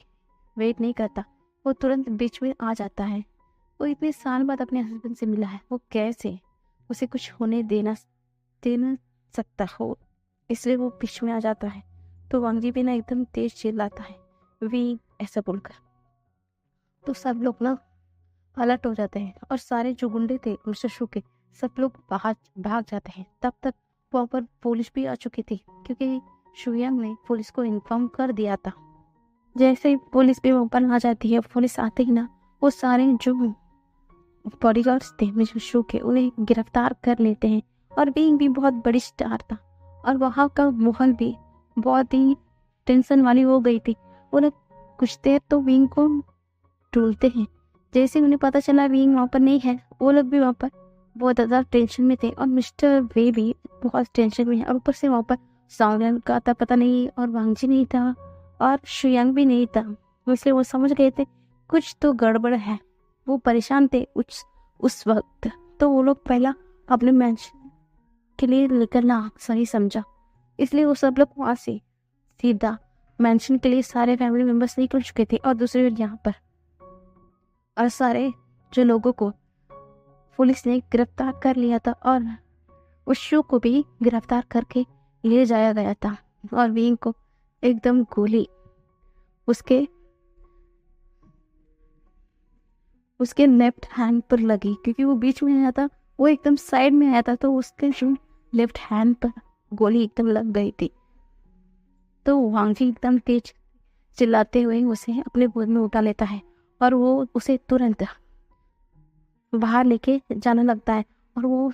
वेट नहीं करता, वो तुरंत बीच में आ जाता है। वो इतने साल बाद अपने हस्बैंड से मिला है, वो कैसे उसे कुछ होने देना सकता हो, इसलिए वो बीच में आ जाता है। तो वांग जी भी ना एकदम तेज चिल्लाता है, वी, ऐसा बोलकर। तो सब लोग ना अलर्ट हो जाते हैं और सारे जो गुंडे थे मिस्टर शू के, सब लोग बाहर भाग जाते हैं। तब तक वहाँ पर पुलिस भी आ चुकी थी, क्योंकि शुयांग ने पुलिस को इन्फॉर्म कर दिया था। जैसे ही पुलिस भी वहाँ पर आ जाती है, पुलिस आते ही ना वो सारे जो बॉडीगार्ड्स थे मिस्टर शू के, उन्हें गिरफ्तार कर लेते हैं। और विंग भी बहुत बड़ी स्टार था और वहाँ का माहौल भी बहुत ही टेंशन वाली हो गई थी। उन्हें कुछ देर तो विंग को ढूंढते हैं। जैसे उन्हें पता चला विंग वहाँ पर नहीं है, वो लोग भी वहाँ पर बहुत ज़्यादा टेंशन में थे और मिस्टर वे भी बहुत टेंशन में है। और ऊपर से वहाँ पर साउंड का आता पता नहीं, और वांग जी नहीं था और शुयांग भी नहीं था, इसलिए वो समझ गए थे कुछ तो गड़बड़ है। वो परेशान थे उस वक्त। तो वो लोग पहला अपने मैंशन के लिए निकलना सही समझा, इसलिए वो सब लोग वहाँ से सीधा मैंशन के लिए सारे फैमिली मेंबर्स निकल चुके थे। और दूसरी ओर यहाँ पर और सारे जो लोगों को पुलिस ने गिरफ्तार कर लिया था और उस शो को भी गिरफ्तार करके ले जाया गया था। और विंग को एकदम गोली उसके लेफ्ट हैंड पर लगी, क्योंकि वो बीच में आया था, वो एकदम साइड में आया था, तो उसके जो लेफ्ट हैंड पर गोली एकदम लग गई थी। तो वांग जी एकदम तेज चिल्लाते हुए उसे अपने गोद में उठा लेता है और वो उसे तुरंत बाहर लेके जाने लगता है। और वो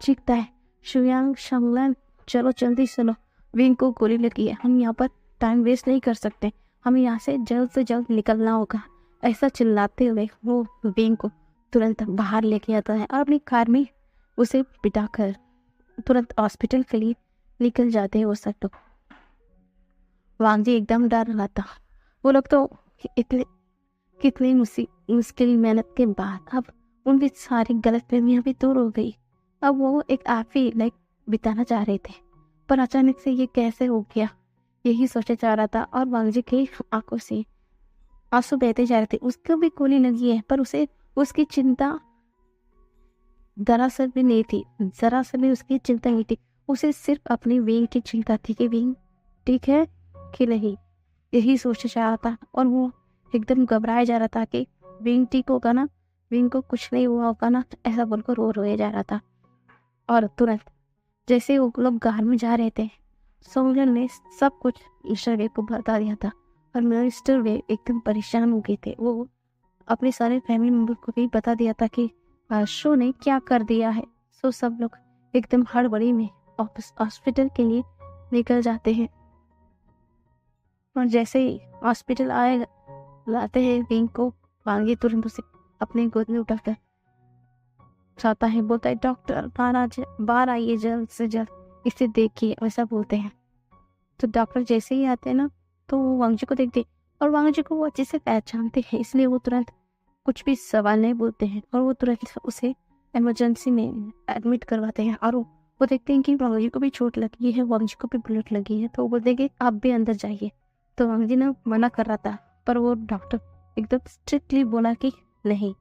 चीखता है, शुयांग, शंगलन, चलो जल्दी चलो, विंग को गोली लगी है, हम यहाँ पर टाइम वेस्ट नहीं कर सकते, हमें यहाँ से जल्द निकलना होगा। ऐसा चिल्लाते हुए वो विंग को तुरंत बाहर लेके आता है और अपनी कार में उसे बिठाकर तुरंत हॉस्पिटल के लिए निकल जाते हैं वो सब लोग। वांग जी एकदम डर रहा था। वो लोग तो कितनी मुश्किल मेहनत के बाद अब उनकी सारी गलतफहमियां भी दूर हो गई। अब वो एक हैप्पी लाइफ बिताना चाह रहे थे, पर अचानक से ये कैसे हो गया, यही सोचा जा रहा था। और वांग जी की आंखों से आंसू बहते जा रहे थे। उसको भी गोली लगी है, पर उसे उसकी चिंता दरअसल भी नहीं थी, जरा सा भी उसकी चिंता नहीं थी। उसे सिर्फ अपनी विंग की चिंता थी कि विंग ठीक है कि नहीं, यही सोचा जा रहा था। और वो एकदम घबराया जा रहा था कि विंग ठीक होगा ना, विंग को कुछ नहीं हुआ होगा ना, ऐसा बोलकर रो रोया जा रहा था। और तुरंत जैसे वो लोग घर में जा रहे थे, सोमजन ने सब कुछ मिस्टर वे को बता दिया था। और मिस्टर वे एकदम परेशान हो गए थे। वो अपने सारे फैमिली मेंबर को भी बता दिया था कि शो ने क्या कर दिया है। सो सब लोग एकदम हड़बड़ी में हॉस्पिटल के लिए निकल जाते हैं। और जैसे ही हॉस्पिटल लाते हैं विंग को, वांगी तुरंत उसे अपने गोद में उठाकर चाहता है, बोलता है, डॉक्टर बाहर आइए जल्द से जल्द, इसे देखिए, ऐसा बोलते हैं। तो डॉक्टर जैसे ही आते हैं ना, तो वो वांग जी को देखते और वांग जी को वो अच्छे से पहचानते हैं, इसलिए वो तुरंत कुछ भी सवाल नहीं बोलते हैं और वो तुरंत उसे इमरजेंसी में एडमिट करवाते हैं। और वो देखते हैं कि वांग जी को भी चोट लगी है, वांग जी को भी बुलेट लगी है, तो वो बोलते हैं कि आप भी अंदर जाइए। तो वांग जी ने मना कर रहा था, पर वो डॉक्टर एकदम स्ट्रिक्टली बोला कि नहीं,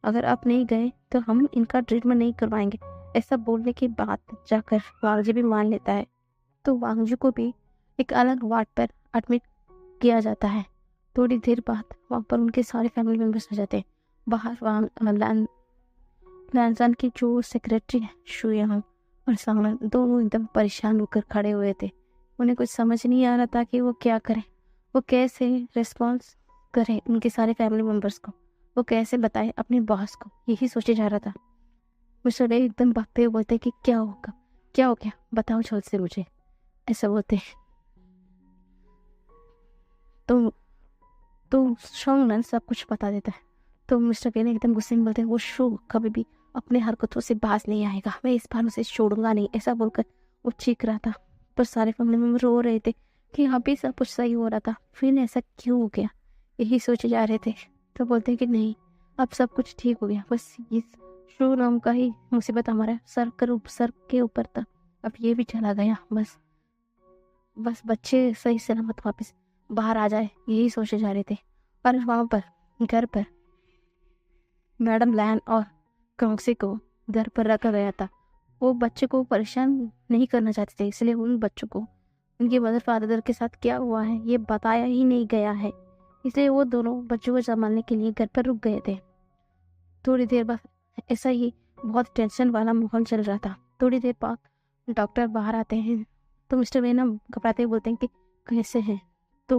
अगर आप नहीं गए तो हम इनका ट्रीटमेंट नहीं करवाएंगे। ऐसा बोलने के बाद जाकर वांग जी भी मान लेता है। तो वांग जी को भी एक अलग वार्ड पर एडमिट किया जाता है। थोड़ी देर बाद वहाँ पर उनके सारे फैमिली मेम्बर्स आ जाते हैं। बाहर लैंसन की जो सेक्रेटरी है शुयांग और सांगलन, दोनों एकदम परेशान होकर खड़े हुए थे। उन्हें कुछ समझ नहीं आ रहा था कि वो क्या करें, वो कैसे रिस्पॉन्स करें उनके सारे फैमिली मेम्बर्स को, वो कैसे बताए अपने बॉस को, यही सोचे जा रहा था। मिस्टर रे एकदम भागते हुए बोलते कि क्या होगा, क्या हो गया, बताओ जल्द से मुझे, ऐसा बोलते। तो शोंगनन सब कुछ बता देता है। तो मिस्टर के ने एकदम गुस्से में बोलते हैं, वो शो कभी भी अपने हरकतों से बाज नहीं आएगा, मैं इस बार उसे छोड़ूंगा नहीं, ऐसा बोलकर वो चीख रहा था। पर सारे फैमिली मेम्बर रो रहे थे कि यहाँ पे सब कुछ सही हो रहा था, फिर ऐसा क्यों हो गया, यही सोचे जा रहे थे। तो बोलते हैं कि नहीं, अब सब कुछ ठीक हो गया, बस इस शो नाम का ही मुसीबत हमारे सर के ऊपर था, अब ये भी चला गया, बस बच्चे सही सलामत वापस बाहर आ जाए, यही सोचे जा रहे थे। पर वहाँ पर घर पर मैडम लैन और क्रॉक्सी को घर पर रखा गया था। वो बच्चे को परेशान नहीं करना चाहते थे, इसलिए उन बच्चों को उनके मदर फादर के साथ क्या हुआ है ये बताया ही नहीं गया है, इसलिए वो दोनों बच्चों को संभालने के लिए घर पर रुक गए थे। थोड़ी देर बाद ऐसा ही बहुत टेंशन वाला माहौल चल रहा था। थोड़ी देर बाद डॉक्टर बाहर आते हैं, तो मिस्टर वेना घबराते हुए बोलते हैं कि कैसे हैं। तो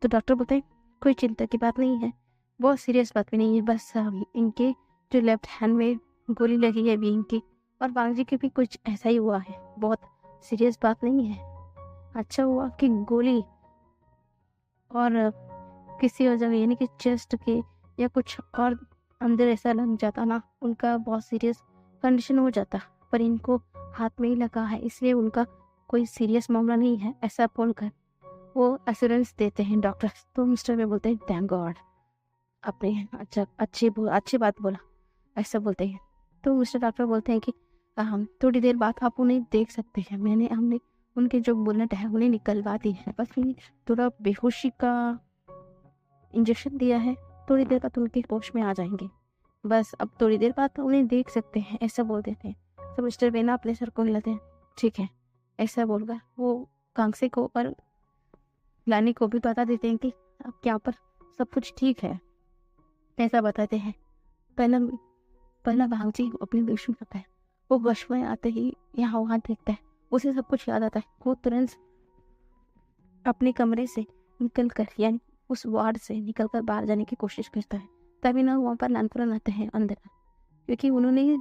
डॉक्टर बोलते हैं कोई चिंता की बात नहीं है, बहुत सीरियस बात भी नहीं है, बस इनके जो लेफ्ट हैंड में गोली लगी है विंग की, और वांग जी के भी कुछ ऐसा ही हुआ है, बहुत सीरियस बात नहीं है। अच्छा हुआ कि गोली और किसी और जगह यानी कि चेस्ट के या कुछ और अंदर ऐसा लग जाता ना, उनका बहुत सीरियस कंडीशन हो जाता, पर इनको हाथ में ही लगा है, इसलिए उनका कोई सीरियस मामला नहीं है, ऐसा बोलकर वो एश्योरेंस देते हैं डॉक्टर। तो मिस्टर वे बोलते हैं थैंक गॉड, आपने अच्छी बात बोला, ऐसा बोलते हैं। तो मिस्टर डॉक्टर बोलते हैं कि हम थोड़ी देर बाद आप उन्हें देख सकते हैं, हमने उनके जो बुलेट है उन्हें निकलवा दी है, बस उन्हें थोड़ा बेहोशी का इंजेक्शन दिया है, थोड़ी देर बाद उनके होश में आ जाएंगे, बस अब थोड़ी देर बाद उन्हें देख सकते हैं, ऐसा बोल देते हैं। तो मिस्टर वेना अपने सर को हिलाते हैं, ठीक है, ऐसा बोलकर वो कांगसे को और लानी को भी बता देते हैं कि अब यहाँ पर सब कुछ ठीक है, ऐसा बताते हैं। पहला भांग जी अपनी बेशुम करता है, वो वश में आते ही यहाँ वहाँ देखता है, उसे सब कुछ याद आता है। वो तुरंत अपने कमरे से निकलकर यानी उस वार्ड से निकलकर बाहर जाने की कोशिश करता है। तभी ना वहाँ पर नानपुरन आते हैं अंदर, क्योंकि उन्होंने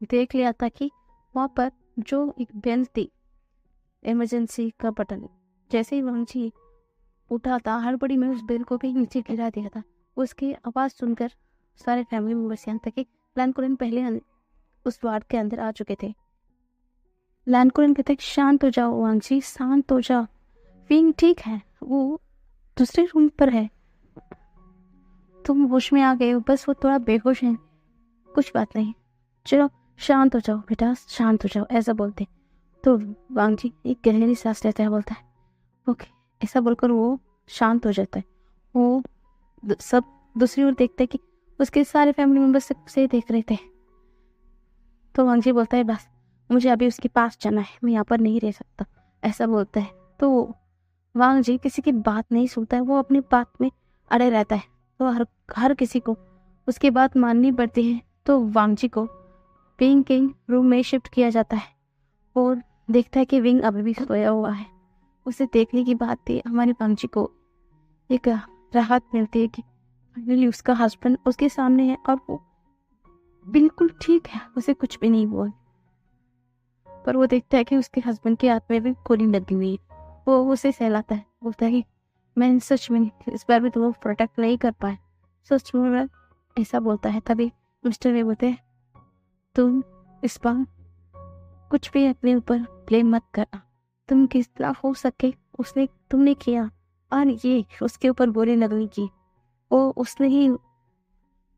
देख लिया था कि वहाँ पर जो एक बेल थी इमरजेंसी का बटन, जैसे ही वांग जी उठा था हड़बड़ी में उस बेल को भी नीचे गिरा दिया था। उसकी आवाज़ सुनकर सारे फैमिली मेम्बर्स यहाँ तक कि लैनकुरन पहले उस वार्ड के अंदर आ चुके थे। लैनकुरन कहते शांत हो जाओ वांग जी, शांत हो जाओ, विंग ठीक है, वो दूसरे रूम पर है, तुम होश में आ गए हो, बस वो थोड़ा बेहोश है, कुछ बात नहीं, चलो शांत हो जाओ बेटा, शांत हो जाओ, ऐसा बोलते। तो वांग जी एक गहरी सांस लेता है, बोलता है ओके, ऐसा बोलकर वो शांत हो जाता है। वो सब दूसरी ओर देखते हैं कि उसके सारे फैमिली मेम्बर्स से देख रहे थे। तो वांग जी बोलता है बस मुझे अभी उसके पास जाना है, मैं यहाँ पर नहीं रह सकता, ऐसा बोलता है। तो वांग जी किसी की बात नहीं सुनता है, वो अपनी बात में अड़े रहता है। तो हर किसी को उसकी बात माननी पड़ती है। तो वांग जी को विंग के रूम में शिफ्ट किया जाता है और देखता है कि विंग अभी भी सोया हुआ है। उसे देखने की बात थी, हमारे वांग जी को एक राहत मिलती है कि फाइनली उसका हस्बैंड उसके सामने है और वो बिल्कुल ठीक है, उसे कुछ भी नहीं हुआ। पर वो देखता है कि उसके हस्बैंड के हाथ में भी गोली लगी हुई है। वो उसे सहलाता है, बोलता है कि मैं सच में इस बार भी तुम्हें प्रोटेक्ट नहीं कर पाया, सच में मैं, ऐसा बोलता है। तभी मिस्टर वे बोलते हैं तुम इस बार कुछ भी अपने ऊपर ब्लेम मत करना, तुम कितना हो सके तुमने किया, और ये उसके ऊपर गोली लगने की वो उसने ही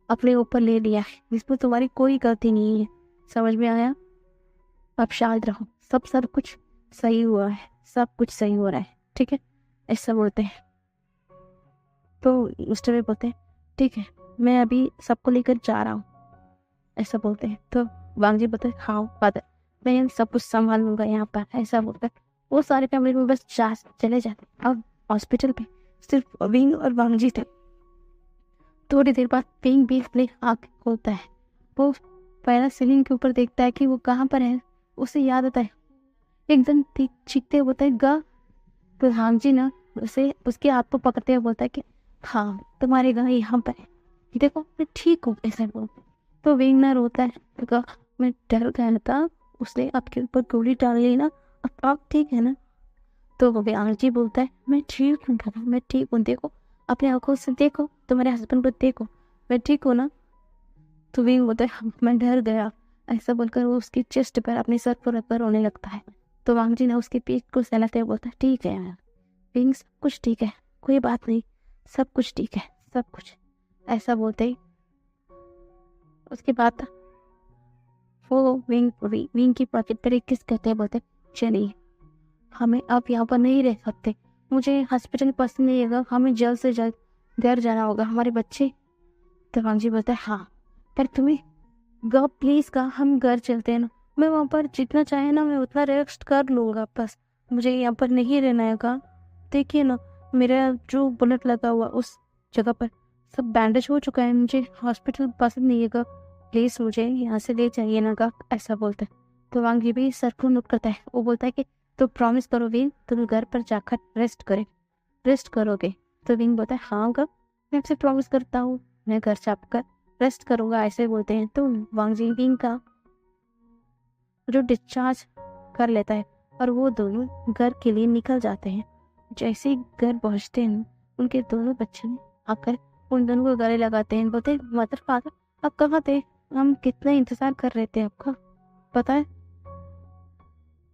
अपने ऊपर ले लिया है, इसमें तुम्हारी कोई गलती नहीं है, समझ में आया? अब शांत रहो, सब कुछ सही हुआ है, सब कुछ सही हो रहा है, ठीक है, ऐसा बोलते हैं। तो मिस्टर वे बोलते हैं ठीक है, मैं अभी सबको लेकर जा रहा हूँ, ऐसा बोलते हैं। तो वांग जी बोलते हैं हाँ फादर, मैं सब कुछ संभाल लूंगा यहाँ पर, ऐसा बोलता है। वो सारे फैमिली में बस चले जाते। अब हॉस्पिटल पे सिर्फ विंग और वांग जी थे। थोड़ी देर बाद विंग भी अपनी आँख खोलता है, वो पहला सीलिंग के ऊपर देखता है कि वो कहाँ पर है, उसे याद आता है, एकदम चीखते हुए बोलता है गा। तो वांग जी ना उसे उसके हाथ को पकड़ते हुए बोलता है कि हाँ तुम्हारे गा यहाँ पर है, देखो मैं ठीक हूँ, ऐसा बोलता है। तो विंग ना रोता है, तो मैं डर गया था, उसने आपके ऊपर गोली डाल ली ना, अब आप ठीक है ना? तो वांग जी बोलता है मैं ठीक हूँ दादा, मैं ठीक हूँ, देखो अपने आंखों से देखो, तुम्हारे हस्बैंड को देखो, मैं ठीक हूँ ना? तो विंग बोलता है मैं डर गया, ऐसा बोलकर वो उसकी चेस्ट पर अपने सर पर रखकर रोने लगता है। तो वांग जी ने उसकी पीठ को सहलाते हुए बोलता, ठीक है यार विंग, सब कुछ ठीक है, कोई बात नहीं, सब कुछ ठीक है, सब कुछ। ऐसा बोलते ही उसके बाद वो विंग की पॉकेट पर एक किस करते बोलते, चलिए हमें अब यहाँ पर नहीं रह सकते, मुझे हॉस्पिटल पसंद नहीं है, हमें जल्द से जल्द घर जाना होगा, हमारे बच्चे। तो वांग जी बोलते, हाँ पर तुम्हें ग प्लीज का हम घर चलते हैं ना, मैं वहाँ पर जितना चाहे ना मैं उतना रेस्ट कर लूँगा, बस मुझे यहाँ पर नहीं रहना है का। देखिए ना मेरा जो बुलेट लगा हुआ उस जगह पर सब बैंडेज हो चुका है, मुझे हॉस्पिटल पसंद नहीं है का, प्लीज मुझे यहाँ से ले जाइए ना का। ऐसा बोलते हैं। तो वांग जी भी सर को नुक करता है, वो बोलता है कि तो प्रॉमिस करो विंग, तुम घर पर जाकर रेस्ट करोगे। तो विंग बोलता है, हाँ का मैं आपसे प्रॉमिस करता हूँ, मैं घर जाकर रेस्ट करूंगा, ऐसे बोलते हैं। तो वांग जी विंग का जो डिस्चार्ज कर लेता है और वो दोनों घर के लिए निकल जाते हैं। जैसे ही घर पहुंचते हैं उनके दोनों बच्चे आकर उन दोनों को गले लगाते हैं, बोलते, मदर फादर आप कहाँ थे, हम कितना इंतजार कर रहे थे आपका, पता है,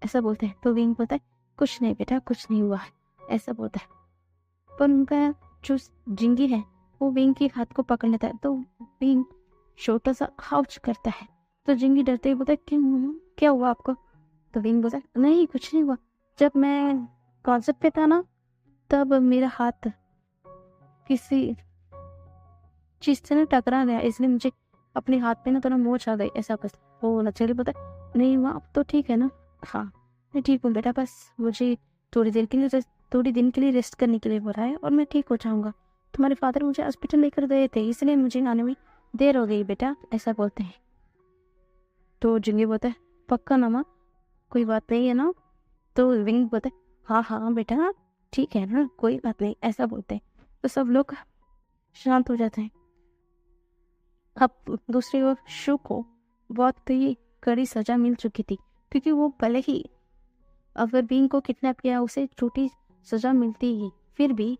ऐसा बोलते हैं। तो विंग बोलता है, कुछ नहीं बेटा, कुछ नहीं हुआ है, ऐसा बोलता है। पर उनका जो जिंगी है वो विंग के हाथ को पकड़ लेता है, तो विंग छोटा सा हाउच करता है। तो जिंगी डरते ही बोलता है, क्यों, क्या हुआ आपको। तो विंग बोलता है, नहीं कुछ नहीं हुआ, जब मैं कॉन्सर्ट पे था ना तब मेरा हाथ किसी चीज से ना टकरा गया, इसलिए मुझे अपने हाथ पे ना थोड़ा मोच आ गई, ऐसा बस वो नचली बोलता है, नहीं हुआ अब तो ठीक है ना। हाँ मैं ठीक हूँ बेटा, बस मुझे थोड़ी दिन के लिए रेस्ट करने के लिए बोला है और मैं ठीक हो जाऊंगा, तुम्हारे फादर मुझे हॉस्पिटल लेकर गए थे इसलिए मुझे आने में देर हो गई बेटा, ऐसा बोलते हैं। तो जिंगी बोलता है, पक्का ना माँ, कोई बात नहीं है ना। तो विंग बोलता है, हाँ हाँ बेटा ठीक है ना, कोई बात नहीं, ऐसा बोलते हैं। तो सब लोग शांत हो जाते हैं। अब दूसरी ओर शू को बहुत ही कड़ी सजा मिल चुकी थी, क्योंकि वो भले ही अगर बींग को किडनैप किया उसे छोटी सजा मिलती ही, फिर भी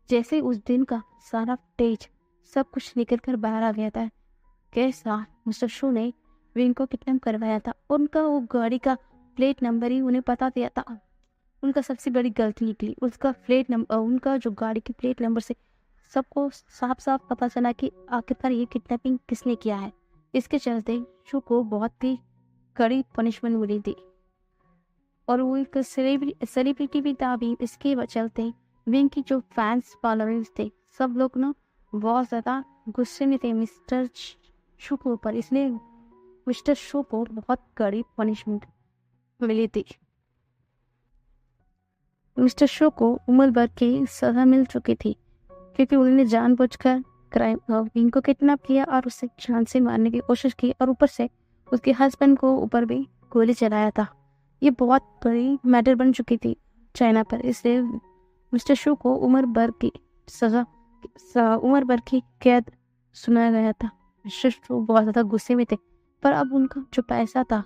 जैसे उस दिन का सारा तेज सब कुछ निकल कर बाहर आ गया था, कैसा मिस्टर शू ने विंग को किडनैप करवाया था, उनका वो गाड़ी का प्लेट नंबर ही उन्हें पता दिया था। उनका सबसे बड़ी गलती निकली, उसका प्लेट नंबर, उनका जो गाड़ी की प्लेट नंबर से सबको साफ साफ पता चला कि आखिरकार ये किडनैपिंग किसने किया है। इसके चलते शू को बहुत ही कड़ी पनिशमेंट मिली थी और वो एक सेलिब्रिटी भी था भी। इसके चलते विंग की जो फैंस फॉलोअर्स थे सब लोग ना बहुत ज़्यादा गुस्से में थे मिस्टर शू के ऊपर, इसलिए मिस्टर शू को बहुत कड़ी पनिशमेंट मिली थी। मिस्टर शो को उम्र भर की सजा मिल चुकी थी, क्योंकि उन्होंने जानबूझकर विंग को किडनैप किया और उसे जान से मारने की कोशिश की और ऊपर से उसके हस्बैंड को ऊपर भी गोली चलाया था। ये बहुत बड़ी मैटर बन चुकी थी चाइना पर, इसलिए मिस्टर शो को उम्र भर की कैद सुनाया गया था। मिस्टर शो बहुत ज़्यादा गुस्से में थे, पर अब उनका जो पैसा था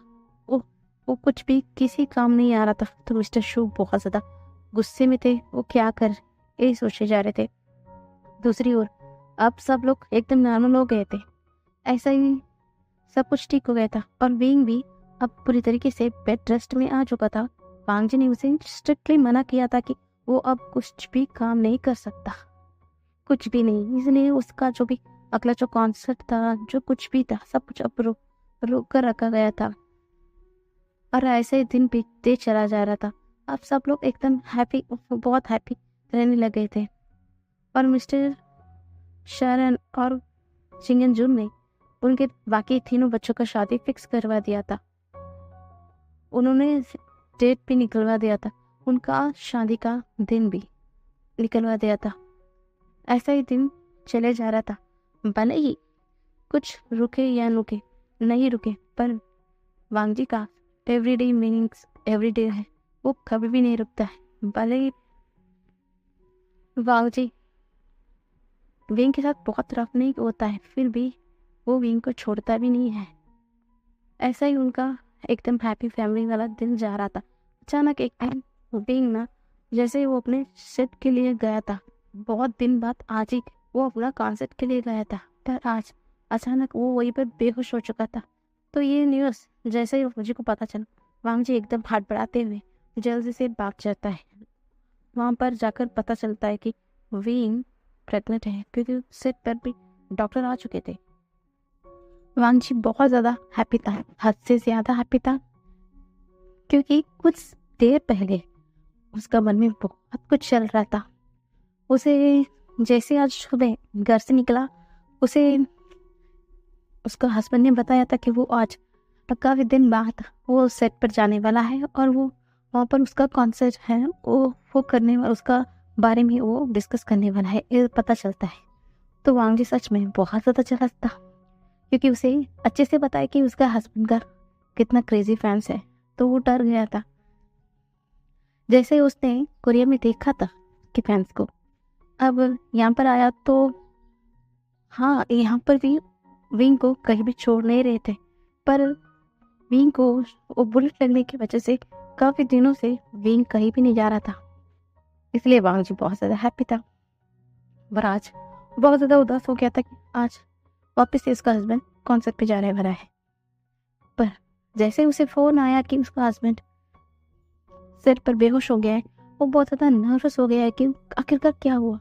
वो कुछ भी किसी काम नहीं आ रहा था, तो मिस्टर शो बहुत ज़्यादा गुस्से में थे, वो क्या कर यही सोचे जा रहे थे। दूसरी ओर अब सब लोग एकदम नॉर्मल हो गए थे, ऐसा ही सब कुछ ठीक हो गया था और विंग भी अब पूरी तरीके से बेड रेस्ट में आ चुका था। वांग जी ने उसे स्ट्रिक्टली मना किया था कि वो अब कुछ भी काम नहीं कर सकता, कुछ भी नहीं, इसलिए उसका जो भी अगला जो कॉन्सर्ट था, जो कुछ भी था, सब कुछ अब रोक कर रखा गया था और ऐसे ही दिन बीतते चला जा रहा था। अब सब लोग एकदम हैप्पी, बहुत हैप्पी रहने लगे थे और मिस्टर शरण और चिंगन जुन ने उनके बाकी तीनों बच्चों का शादी फिक्स करवा दिया था। उन्होंने डेट भी निकलवा दिया था, उनका शादी का दिन भी निकलवा दिया था। ऐसा ही दिन चले जा रहा था, भले ही कुछ रुके या नहीं रुके, पर वांग जी का एवरीडे मीनिंग्स एवरीडे है, वो कभी भी नहीं रुकता है। भले ही वांग जी विंग के साथ बहुत रफ नहीं होता है, फिर भी वो विंग को छोड़ता भी नहीं है। ऐसा ही उनका एकदम हैप्पी फैमिली वाला दिन जा रहा था। अचानक एक दिन विंग ना जैसे वो अपने सेट के लिए गया था, बहुत दिन बाद आज ही वो अपना कॉन्सर्ट के लिए गया था, पर आज अचानक वो वहीं पर बेहोश हो चुका था। तो ये न्यूज़ जैसे ही मुझे को पता चला, वांग जी एकदम हाथ बढ़ाते हुए जल्दी से भाग जाता है। वहाँ पर जाकर पता चलता है कि वीन प्रेग्नेंट है, क्योंकि सेट पर भी डॉक्टर आ चुके थे। वांग जी बहुत ज़्यादा हैप्पी था, हद से ज़्यादा हैप्पी था, क्योंकि कुछ देर पहले उसका मन में बहुत कुछ चल रहा था। उसे जैसे आज सुबह घर से निकला, उसे उसका हस्बैंड ने बताया था कि वो आज काफ़ी दिन बाद वो सेट पर जाने वाला है और वो वहाँ पर उसका कॉन्सर्ट है, वो करने वाला, उसका बारे में वो डिस्कस करने वाला है, ये पता चलता है। तो वांग जी सच में बहुत ज़्यादा जेलस था, क्योंकि उसे अच्छे से पता है कि उसका हस्बैंड का कितना क्रेजी फैंस है। तो वो डर गया था। जैसे उसने कोरिया में देखा था कि फैंस को, अब यहाँ पर आया तो हाँ, यहाँ पर भी विंग को कहीं भी छोड़ नहीं रहे थे, पर विंग को वो बुलेट लगने की वजह से काफ़ी दिनों से विंग कहीं भी नहीं जा रहा था। इसलिए वांग जी बहुत ज़्यादा हैप्पी था, पर आज बहुत ज़्यादा उदास हो गया था कि आज वापस से उसका हस्बैंड कॉन्सर्ट पे जाने वाला है। पर जैसे उसे फ़ोन आया कि उसका हस्बैंड सिर पर बेहोश हो गया है, वो बहुत ज़्यादा नर्वस हो गया है कि आखिरकार क्या हुआ।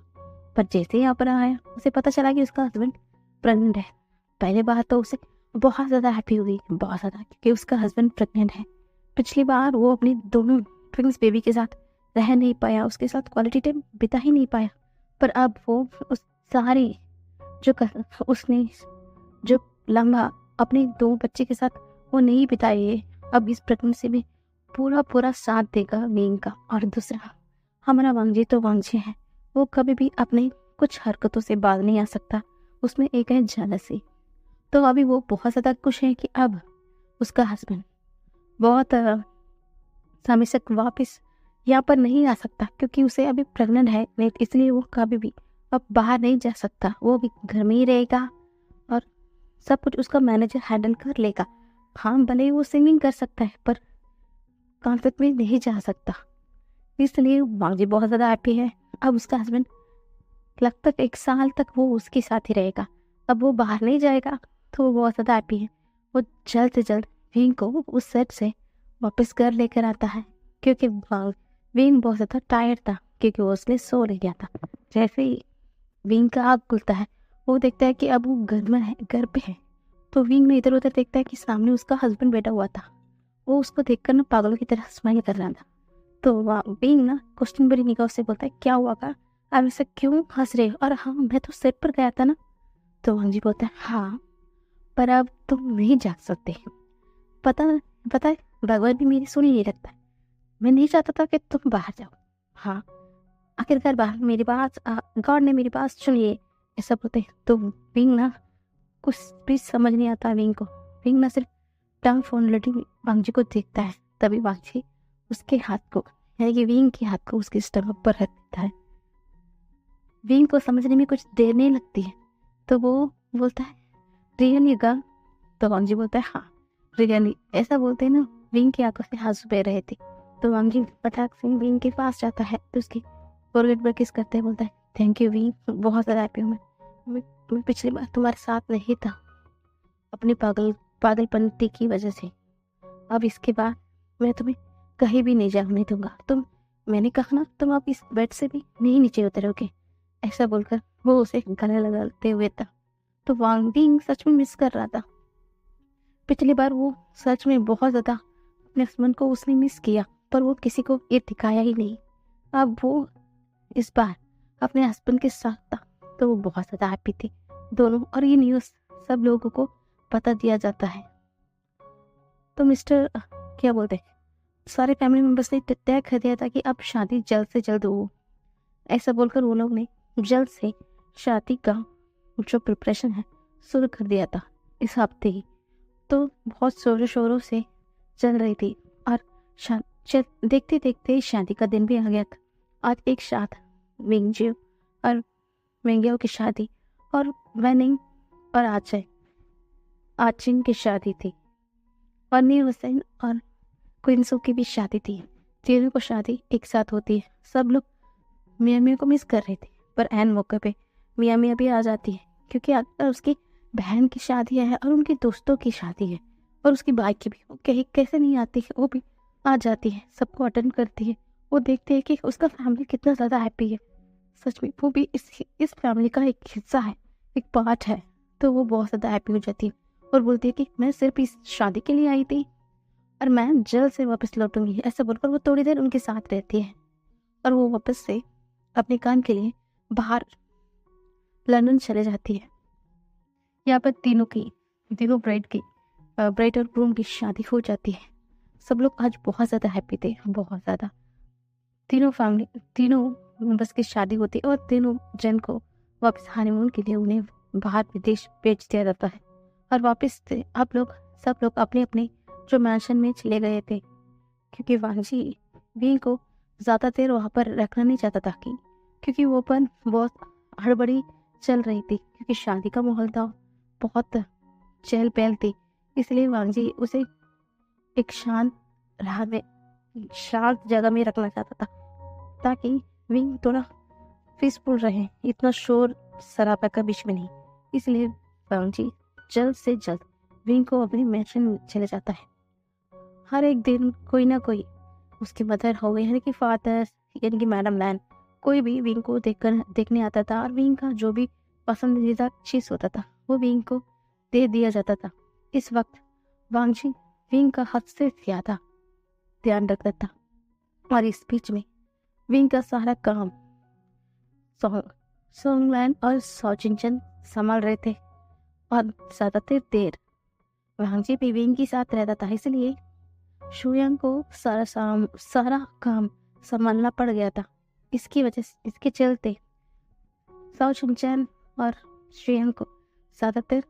पर जैसे ही यहाँ पर आया, उसे पता चला कि उसका हस्बैंड प्रेग्नेंट है। पहले बार तो उसे बहुत ज़्यादा हैप्पी हुई, बहुत ज़्यादा, क्योंकि उसका हस्बैंड प्रेग्नेंट है। पिछली बार वो अपनी दोनों ट्विंस बेबी के साथ रह नहीं पाया, उसके साथ क्वालिटी टाइम बिता ही नहीं पाया। पर अब वो उस सारी उसने जो लम्हा अपने 2 बच्चे के साथ वो नहीं बिताए, अब इस प्रेगनेंसी में पूरा साथ देगा विंग का। और दूसरा, हमारा वांग जी तो वांग जी है, वो कभी भी अपने कुछ हरकतों से बाज नहीं आ सकता। उसमें एक है जेलसी। तो अभी वो बहुत ज़्यादा खुश है कि अब उसका हस्बैंड बहुत समय तक वापस यहाँ पर नहीं आ सकता, क्योंकि उसे अभी प्रेग्नेंट है, नहीं, इसलिए वो कभी भी अब बाहर नहीं जा सकता। वो भी घर में ही रहेगा और सब कुछ उसका मैनेजर हैंडल कर लेगा। हाँ, भले ही वो सिंगिंग कर सकता है, पर कॉन्सर्ट में नहीं जा सकता। इसलिए वांग जी बहुत ज़्यादा हैप्पी है। अब उसका हस्बैंड लगभग 1 साल तक वो उसके साथ ही रहेगा। अब वो बाहर नहीं जाएगा, तो वो बहुत ज़्यादा हैप्पी है। वो जल्द से जल्द विंग को उस सेट से वापस घर लेकर आता है, क्योंकि विंग बहुत ज़्यादा टायर्ड था, क्योंकि वो उसने सो नहीं गया था। जैसे ही विंग का आँख खुलता है, वो देखता है कि अब वो घर में है, घर पे है। तो विंग में इधर उधर देखता है कि सामने उसका हस्बैंड बैठा हुआ था। वो उसको देखकर ना पागलों की तरह स्माइल कर रहा था। तो विंग ना क्वेश्चन भरी निगाह से बोलता है, क्या हुआ का, आप ऐसे क्यों हंस रहे हो? और हाँ, मैं तो सेट पर गया था ना। तो वांग जी बोलता है, हाँ, पर अब तुम नहीं जा सकते। पता है, भगवान भी मेरी सुनी नहीं रखता। मैं नहीं चाहता था कि तुम बाहर जाओ। हाँ, आखिरकार बाहर मेरी बात गॉड ने मेरी बात सुनी है, ऐसा बोलते। तो विंग ना कुछ भी समझ नहीं आता विंग को। विंग ना सिर्फ टंग फोन लड़ी वांग जी को देखता है। तभी वांग जी उसके हाथ को, यानी कि विंग के हाथ को उसके स्टमक पर रख देता है। विंग को समझने में कुछ देर नहीं लगती है, तो वो बोलता है, रियली गर्ल? तो वांग जी बोलता है, हाँ रियली। ऐसा बोलते हैं ना, विंग की आंखों से आंसू बह रहे थे। तो वांग जी फटाक से विंग के पास जाता है, तो उसकी फोरगेट पर किस करते हैं, बोलता है, थैंक यू विंग, बहुत ज़्यादा हैप्पी हूँ मैं पिछली बार तुम्हारे साथ नहीं था अपनी पागलपंती की वजह से। अब इसके बाद मैं तुम्हें कहीं भी नहीं जाने दूंगा। मैंने कहा ना, तुम अब इस बेड से भी नहीं नीचे उतरोगे। ऐसा बोलकर वो उसे गले लगाते हुए था। तो वांग विंग सच में मिस कर रहा था। पिछली बार वो सच में बहुत ज़्यादा अपने हस्बैंड को उसने मिस किया, पर वो किसी को ये दिखाया ही नहीं। अब वो इस बार अपने हस्बैंड के साथ था, तो वो बहुत ज़्यादा हैप्पी थी दोनों। और ये न्यूज़ सब लोगों को पता दिया जाता है। तो मिस्टर क्या बोलते हैं, सारे फैमिली मेम्बर्स ने तय कर दिया था कि अब शादी जल्द से जल्द हो। ऐसा बोलकर वो लोग ने जल्द से शादी का जो प्रिपरेशन है शुरू कर दिया था इस हफ्ते ही। तो बहुत जोरों शोरों से चल रही थी और देखते देखते शादी का दिन भी आ गया था। आज एक साथ विंगजियो और वेंगियो की शादी और वेनिंग और आचिन की शादी थी, और नीर हुसैन और क्विंसो की भी शादी थी। तीनों को शादी एक साथ होती है। सब लोग मियाँ मियाँ को मिस कर रहे थे, पर एन मौके पे मियाँ मियाँ भी आ जाती है, क्योंकि अगर उसकी बहन की शादी है और उनके दोस्तों की शादी है और उसकी भाई की भी, वो कैसे नहीं आती है, वो भी आ जाती है, सबको अटेंड करती है। वो देखते हैं कि उसका फैमिली कितना ज़्यादा हैप्पी है, सच में वो भी इस फैमिली का एक हिस्सा है, एक पार्ट है। तो वो बहुत ज़्यादा हैप्पी हो जाती है और बोलती है कि मैं सिर्फ इस शादी के लिए आई थी और मैं जल्द से वापस लौटूंगी। ऐसा बोलकर वो थोड़ी देर उनके साथ रहती है और वो वापस से अपने काम के लिए बाहर लंदन चले जाती है। यहाँ पर तीनों ब्राइड और ग्रूम की शादी हो जाती है। सब लोग आज बहुत ज़्यादा हैप्पी थे, बहुत ज़्यादा। तीनों मेंबर्स की शादी होती है और तीनों जन को वापस हनीमून के लिए उन्हें बाहर विदेश भेज दिया जाता है। और वापस से सब लोग अपने अपने जो मैंशन में चले गए थे, क्योंकि वांजी वीन को ज़्यादा देर वहाँ पर रखना नहीं चाहता था क्योंकि वो पर बहुत हड़बड़ी चल रही थी, क्योंकि शादी का माहौल था, बहुत चहल पहल थी। इसलिए वांजी उसे एक शांत जगह में रखना चाहता था, ताकि विंग थोड़ा पीसफुल रहे, इतना शोर शराबा का बीच में नहीं। इसलिए वांजी जल्द से जल्द विंग को अपने मैंशन में चले जाता है। हर एक दिन कोई ना कोई, उसकी मदर हो गई यानी कि फादर यानी कि मैडम लैन, कोई भी विंग को देखने आता था और विंग का जो भी पसंदीदा चीज़ होता था वो विंग को दे दिया जाता था। इस वक्त वांजी विंग का हद से ज़्यादा ध्यान रखता था और इस बीच में विंग का सारा काम सोंगलैन और सौचिंचन संभाल रहे थे और ज़्यादातर देर वांजी भी विंग के साथ रहता था। इसलिए शुयांग को सारा काम संभालना पड़ गया था। इसके चलते सौचिंचन और शुयांग को ज़्यादातर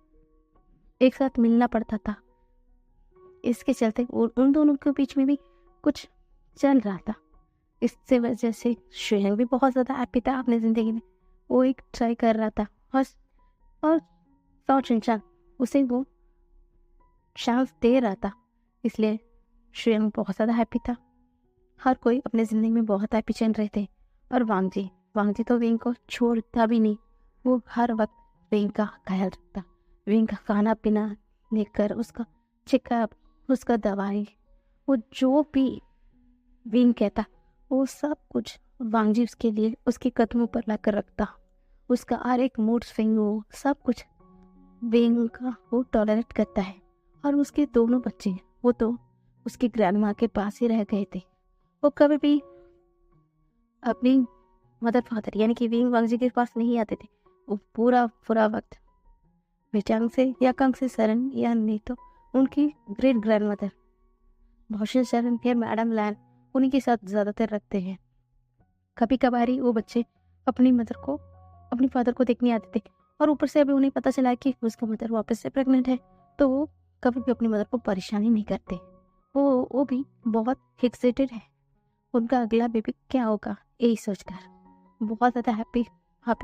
एक साथ मिलना पड़ता था। इसके चलते उन दोनों के बीच में भी कुछ चल रहा था। इससे वजह से शुयांग भी बहुत ज़्यादा हैप्पी था अपनी ज़िंदगी में। वो एक ट्राई कर रहा था और सौचिंचन उसे वो चांस दे रहा था। इसलिए शुयांग बहुत ज़्यादा हैप्पी था। हर कोई अपने ज़िंदगी में बहुत हैप्पी चल रहे थे। और वांगजी तो विंग को छोड़ता भी नहीं। वो हर वक्त विंग का ख्याल रखता, विंग का खाना पीना लेकर, उसका चेकअप, उसका दवाई, वो जो भी विंग कहता वो सब कुछ वांगजी उसके लिए उसके कदमों पर लाकर रखता। उसका हर एक मूड स्विंग हो, सब कुछ विंग का वो टॉलरेट करता है। और उसके दोनों बच्चे वो तो उसकी ग्रैंडमा के पास ही रह गए थे। वो कभी भी अपनी मदर फादर यानी कि विंग वांगजी के पास नहीं आते थे। वो पूरा वक्त मिचांग से या कंग से सरन या नहीं तो उनकी ग्रेट ग्रैंड मदर भौशन शरण या मैडम लैन उन्हीं के साथ ज़्यादातर रखते हैं। कभी कभार वो बच्चे अपनी फादर को देखने आते थे और ऊपर से अभी उन्हें पता चला कि उसका मदर वापस से प्रेग्नेंट है, तो वो कभी भी अपनी मदर को परेशानी नहीं करते। वो भी बहुत एक्साइटेड है उनका अगला बेबी क्या होगा, यही सोचकर बहुत ज़्यादा हैप्पी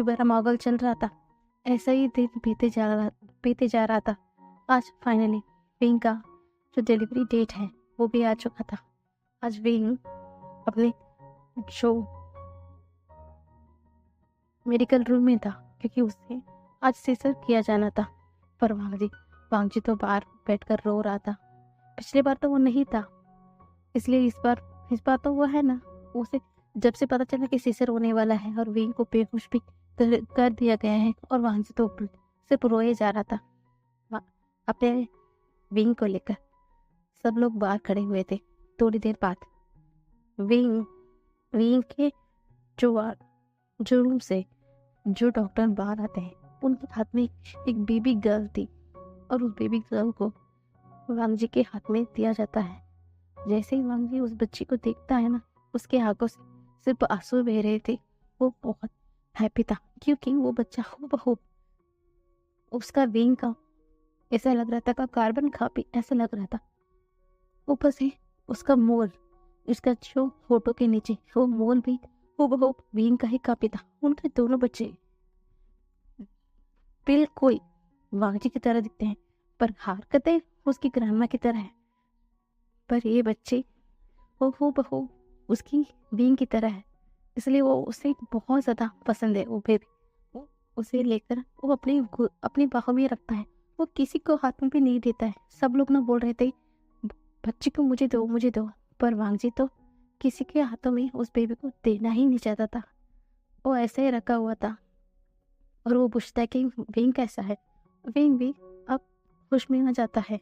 भरा माहौल चल रहा था। ऐसा ही दिन बीते जा रहा था। आज फाइनली विंग का जो डिलीवरी डेट है वो भी आ चुका था। आज विंग अपने जो मेडिकल रूम में था, क्योंकि उसे आज सीजर किया जाना था। पर वांगजी तो बाहर बैठकर रो रहा था। पिछली बार तो वो नहीं था, इसलिए इस बार तो वो है ना। उसे जब से पता चला कि सीजर होने वाला है और विंग को बेहोश भी कर दिया गया है और वांगजी तो सिर्फ रोए जा रहा था अपने विंग को लेकर। सब लोग बाहर खड़े हुए थे। थोड़ी देर बाद विंग के जो रूम से जो डॉक्टर बाहर आते हैं उनके हाथ में एक बेबी गर्ल थी और उस बेबी गर्ल को वांगजी के हाथ में दिया जाता है। जैसे ही वांगजी उस बच्ची को देखता है ना, उसके आंखों से सिर्फ आंसू बह रहे थे। वो बहुत हैप्पी था क्योंकि वो बच्चा हूबहू उसका विंग का ऐसा लग रहा था का कार्बन कॉपी ऐसा लग रहा था। ऊपर से उसका मोल, उसका जो फोटो के नीचे वो मोल भी हूबहू विंग का ही कॉपी था। उनके दोनों बच्चे बिल्कुल वांगजी की तरह दिखते हैं, पर हरकतें उसकी ग्रैंडमा की तरह है। पर ये बच्चे वो हूबहू उसकी विंग की तरह है, इसलिए वो उसे बहुत ज़्यादा पसंद है। वो बेबी वो उसे लेकर वो अपनी बाहों में रखता है। वो किसी को हाथ में भी नहीं देता है। सब लोग ना बोल रहे थे बच्चे को मुझे दो, पर वांगजी तो किसी के हाथों में उस बेबी को देना ही नहीं चाहता था। वो ऐसे ही रखा हुआ था और वो पूछता है कि विंग कैसा है। विंग भी अब होश में आ जाता है,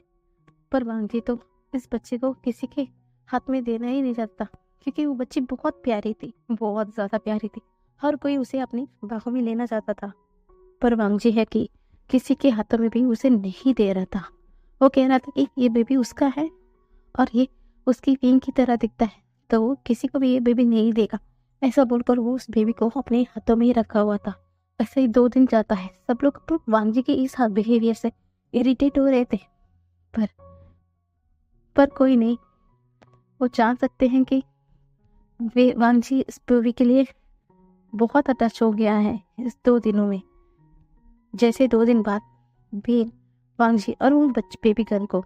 पर वांगजी तो इस बच्चे को किसी के हाथ में देना ही नहीं चाहता, क्योंकि वो बच्ची बहुत प्यारी थी, बहुत ज़्यादा प्यारी थी। हर कोई उसे अपनी बाहों में लेना चाहता था, पर वांगजी है कि किसी के हाथों में भी उसे नहीं दे रहा था। वो कह रहा था कि ये बेबी उसका है और ये उसकी विंग की तरह दिखता है, तो वो किसी को भी ये बेबी नहीं देगा। ऐसा बोलकर वो उस बेबी को अपने हाथों में ही रखा हुआ था। ऐसे ही 2 दिन जाता है। सब लोग तो वांगजी के इस बिहेवियर से इरिटेट हो रहे थे, पर कोई नहीं। वो जान सकते हैं कि वे वांगजी इस बेबी के लिए बहुत अटैच हो गया है इस 2 दिनों में। जैसे 2 दिन बाद भी वांगजी और उन बेबी गर्ल को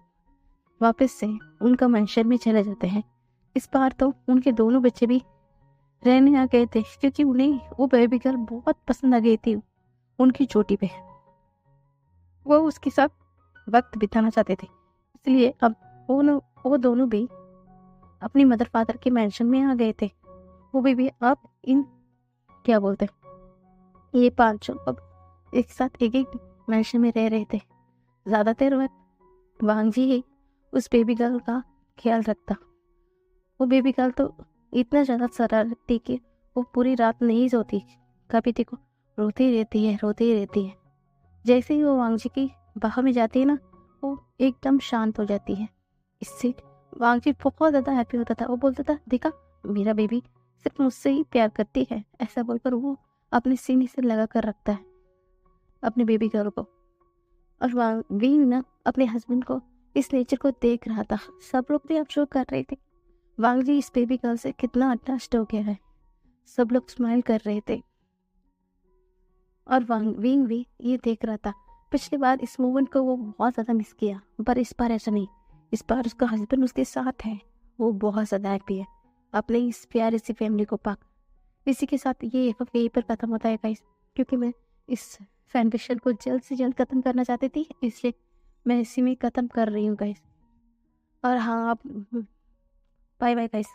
वापस से उनका मेंशन में चले जाते हैं। इस बार तो उनके दोनों बच्चे भी रहने आ गए थे, क्योंकि उन्हें वो बेबी गर्ल बहुत पसंद आ गई थी उनकी चोटी पे। वो उसके साथ वक्त बिताना चाहते थे, इसलिए अब वो दोनों भी अपनी मदर फादर के मेंशन में आ गए थे। वो भी अब इन क्या बोलते हैं, ये पांचों अब एक साथ एक मेंशन में रह रहे थे। ज़्यादातर वक्त वांगजी ही उस बेबी गर्ल का ख्याल रखता। वो बेबी गर्ल तो इतना ज़्यादा शरारती कि वो पूरी रात नहीं सोती, कभी देखो रोती ही रहती है। जैसे ही वो वांगजी की बाहों में जाती है ना, वो एकदम शांत हो जाती है। इससे वांगजी बहुत ज़्यादा हैप्पी होता था। वो बोलता था, देखा मेरा बेबी सिर्फ मुझसे ही प्यार करती है। ऐसा बोलकर वो अपने सीने से लगा कर रखता है अपने बेबी गर्ल को। और विंग ना अपने हस्बैंड को इस नेचर को देख रहा था। सब लोग भी ऑब्जर्व कर रहे थे वांगजी इस बेबी गर्ल से कितना अटैच्ड हो गया है। सब लोग स्माइल कर रहे थे और विंग भी ये देख रहा था। पिछली बार इस मोमेंट को वो बहुत ज़्यादा मिस किया, पर इस बार ऐसा नहीं। इस बार उसका हस्बैंड उसके साथ है, वो बहुत ज़्यादा हैप्पी है अपने इस प्यारी सी फैमिली को पाकर। इसी के साथ ये एपिसोड यहीं पर ख़त्म होता है गाइस, क्योंकि मैं इस फैन फिक्शन को जल्द से जल्द ख़त्म करना चाहती थी, इसलिए मैं इसी में ख़त्म कर रही हूँ गाइस। और हाँ, आप बाय बाय गाइस।